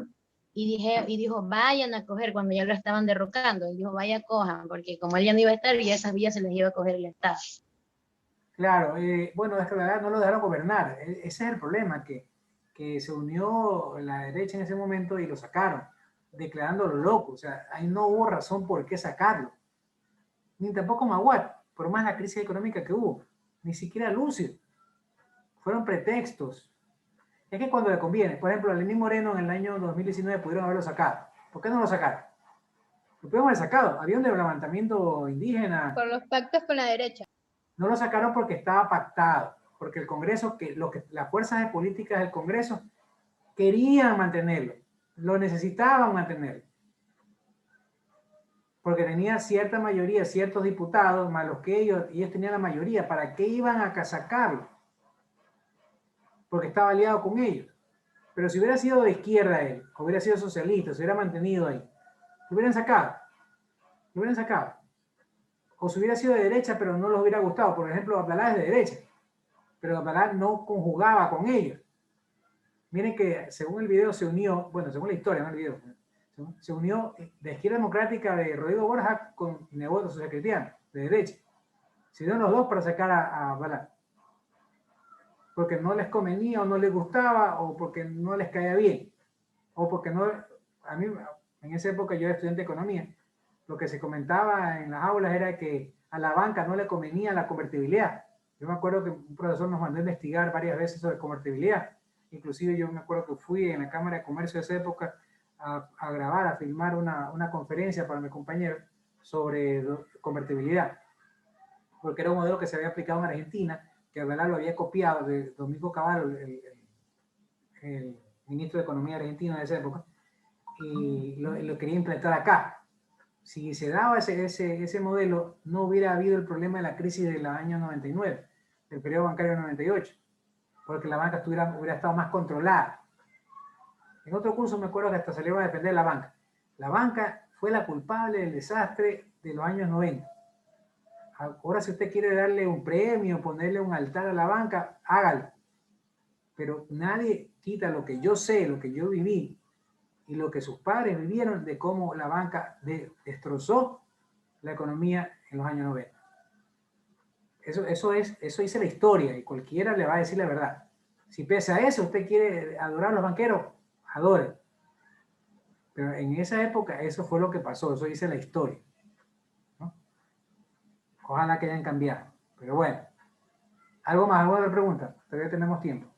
Y dijo, vayan a coger cuando ya lo estaban derrocando. Y dijo, vaya, cojan, porque como él ya no iba a estar, y esas villas se les iba a coger el Estado. Claro, bueno, es que la verdad no lo dejaron gobernar. Ese es el problema, que se unió la derecha en ese momento y lo sacaron. declarándolo loco. O sea, ahí no hubo razón por qué sacarlo. Ni tampoco Maguad, por más la crisis económica que hubo. Ni siquiera Lucio. Fueron pretextos. Es que cuando le conviene, por ejemplo, a Lenín Moreno en el año 2019 pudieron haberlo sacado. ¿Por qué no lo sacaron? Lo pudieron haber sacado. Había un levantamiento indígena. Por los pactos con la derecha. No lo sacaron porque estaba pactado. Porque el Congreso, las fuerzas de políticas del Congreso querían mantenerlo. Lo necesitaban mantenerlo. Porque tenía cierta mayoría, ciertos diputados, más los que ellos tenían la mayoría. ¿Para qué iban a sacarlo? Porque estaba aliado con ellos. Pero si hubiera sido de izquierda él, o hubiera sido socialista, se hubiera mantenido ahí, lo hubieran sacado. Lo hubieran sacado. O si hubiera sido de derecha, pero no les hubiera gustado. Por ejemplo, Abdalá es de derecha, pero Abdalá no conjugaba con ellos. Miren que según el video se unió, bueno, según la historia, no el video, se unió de Izquierda Democrática de Rodrigo Borja con Nebot Social Cristiano, de derecha. Se dieron los dos para sacar a Abdalá. Porque no les convenía o no les gustaba o porque no les caía bien. O porque no... A mí, en esa época yo era estudiante de economía. Lo que se comentaba en las aulas era que a la banca no le convenía la convertibilidad. Yo me acuerdo que un profesor nos mandó a investigar varias veces sobre convertibilidad. Inclusive yo me acuerdo que fui en la Cámara de Comercio de esa época a grabar, a filmar una conferencia para mis compañeros sobre convertibilidad. Porque era un modelo que se había aplicado en Argentina, que Abdalá lo había copiado de Domingo Cavallo, el ministro de Economía argentino de esa época, y lo quería implementar acá. Si se daba ese modelo, no hubiera habido el problema de la crisis del año 99, del periodo bancario 98, porque la banca hubiera estado más controlada. En otro curso me acuerdo que hasta salieron a defender la banca. La banca fue la culpable del desastre de los años 90. Ahora si usted quiere darle un premio, ponerle un altar a la banca, hágalo. Pero nadie quita lo que yo sé, lo que yo viví y lo que sus padres vivieron de cómo la banca destrozó la economía en los años 90. Eso dice la historia y cualquiera le va a decir la verdad. Si pese a eso usted quiere adorar a los banqueros, adore. Pero en esa época eso fue lo que pasó, eso dice la historia. Ojalá que hayan cambiado. Pero bueno. ¿Algo más? ¿Alguna otra pregunta? Todavía tenemos tiempo.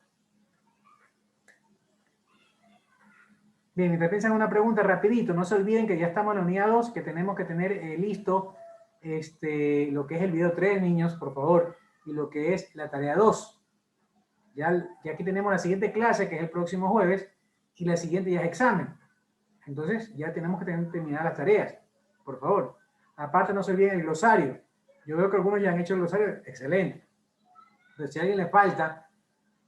Bien, mientras piensan una pregunta rapidito, no se olviden que ya estamos en la unidad 2, que tenemos que tener listo lo que es el video 3, niños, por favor, y lo que es la tarea 2. Ya aquí tenemos la siguiente clase, que es el próximo jueves, y la siguiente ya es examen. Entonces, ya tenemos que terminar las tareas, por favor. Aparte, no se olviden el glosario. Yo veo que algunos ya han hecho el glosario, excelente. Entonces, si a alguien le falta,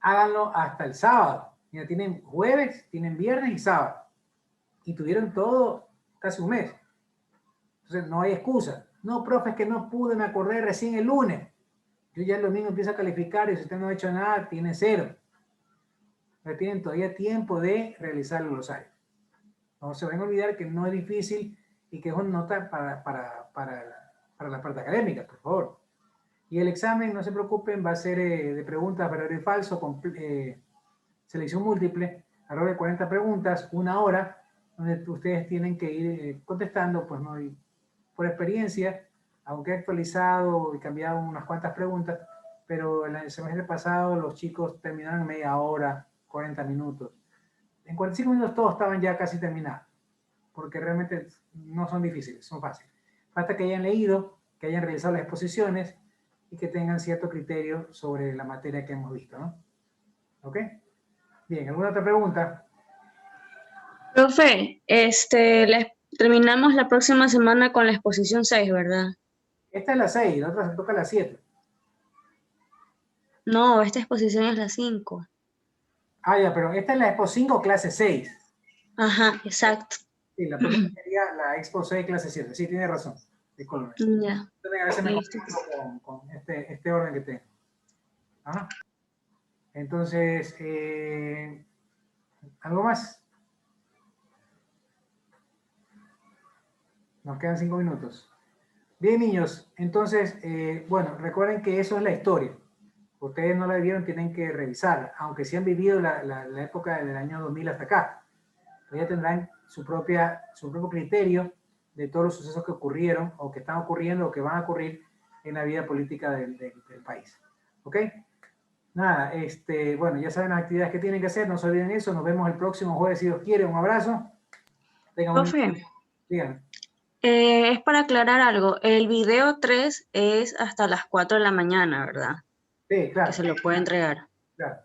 háganlo hasta el sábado. Mira, tienen jueves, tienen viernes y sábado. Y tuvieron todo casi un mes. Entonces, no hay excusa. No, profe, es que no pude, me acordé recién el lunes. Yo ya el domingo empiezo a calificar y si usted no ha hecho nada, tiene 0. Pero tienen todavía tiempo de realizar el glosario. No se van a olvidar que no es difícil y que es una nota para la parte académica, por favor. Y el examen, no se preocupen, va a ser de preguntas verdadero y falso, con selección múltiple, alrededor de 40 preguntas, 1 hora, donde ustedes tienen que ir contestando, pues no, y por experiencia, aunque he actualizado y cambiado unas cuantas preguntas, pero el semestre pasado los chicos terminaron en media hora, 40 minutos. En 45 minutos todos estaban ya casi terminados, porque realmente no son difíciles, son fáciles. Basta que hayan leído, que hayan realizado las exposiciones y que tengan cierto criterio sobre la materia que hemos visto, ¿no? ¿Ok? Bien, ¿alguna otra pregunta? Profe, terminamos la próxima semana con la exposición 6, ¿verdad? Esta es la 6, la otra se toca la 7. No, esta exposición es la 5. Ah, ya, pero esta es la Expo 5, clase 6. Ajá, exacto. Sí, la próxima sería la Expo 6, clase 7. Sí, tiene razón. Disculpe. Ya. A veces me confundo con este orden que tengo. Ajá. Entonces, ¿algo más? Nos quedan 5 minutos. Bien, niños. Entonces, bueno, recuerden que eso es la historia. Ustedes no la vivieron, tienen que revisar, aunque sí han vivido la época del año 2000 hasta acá. pues ya tendrán su propio criterio de todos los sucesos que ocurrieron o que están ocurriendo o que van a ocurrir en la vida política del país. ¿Ok? Nada, bueno, ya saben las actividades que tienen que hacer, no se olviden eso. Nos vemos el próximo jueves, si Dios quiere. Un abrazo. Profe, díganme. Es para aclarar algo. El video 3 es hasta las 4 de la mañana, ¿verdad? Sí, claro. Que se lo puede entregar. Claro.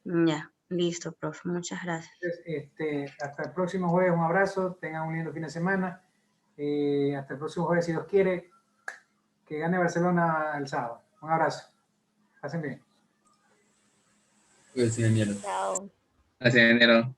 Ya, listo, profe. Muchas gracias. Entonces, hasta el próximo jueves, un abrazo. Tengan un lindo fin de semana. Hasta el próximo jueves, si Dios quiere. Que gane Barcelona el sábado. Un abrazo. Pasen bien. Gracias, ingeniero. Chao. Gracias, ingeniero.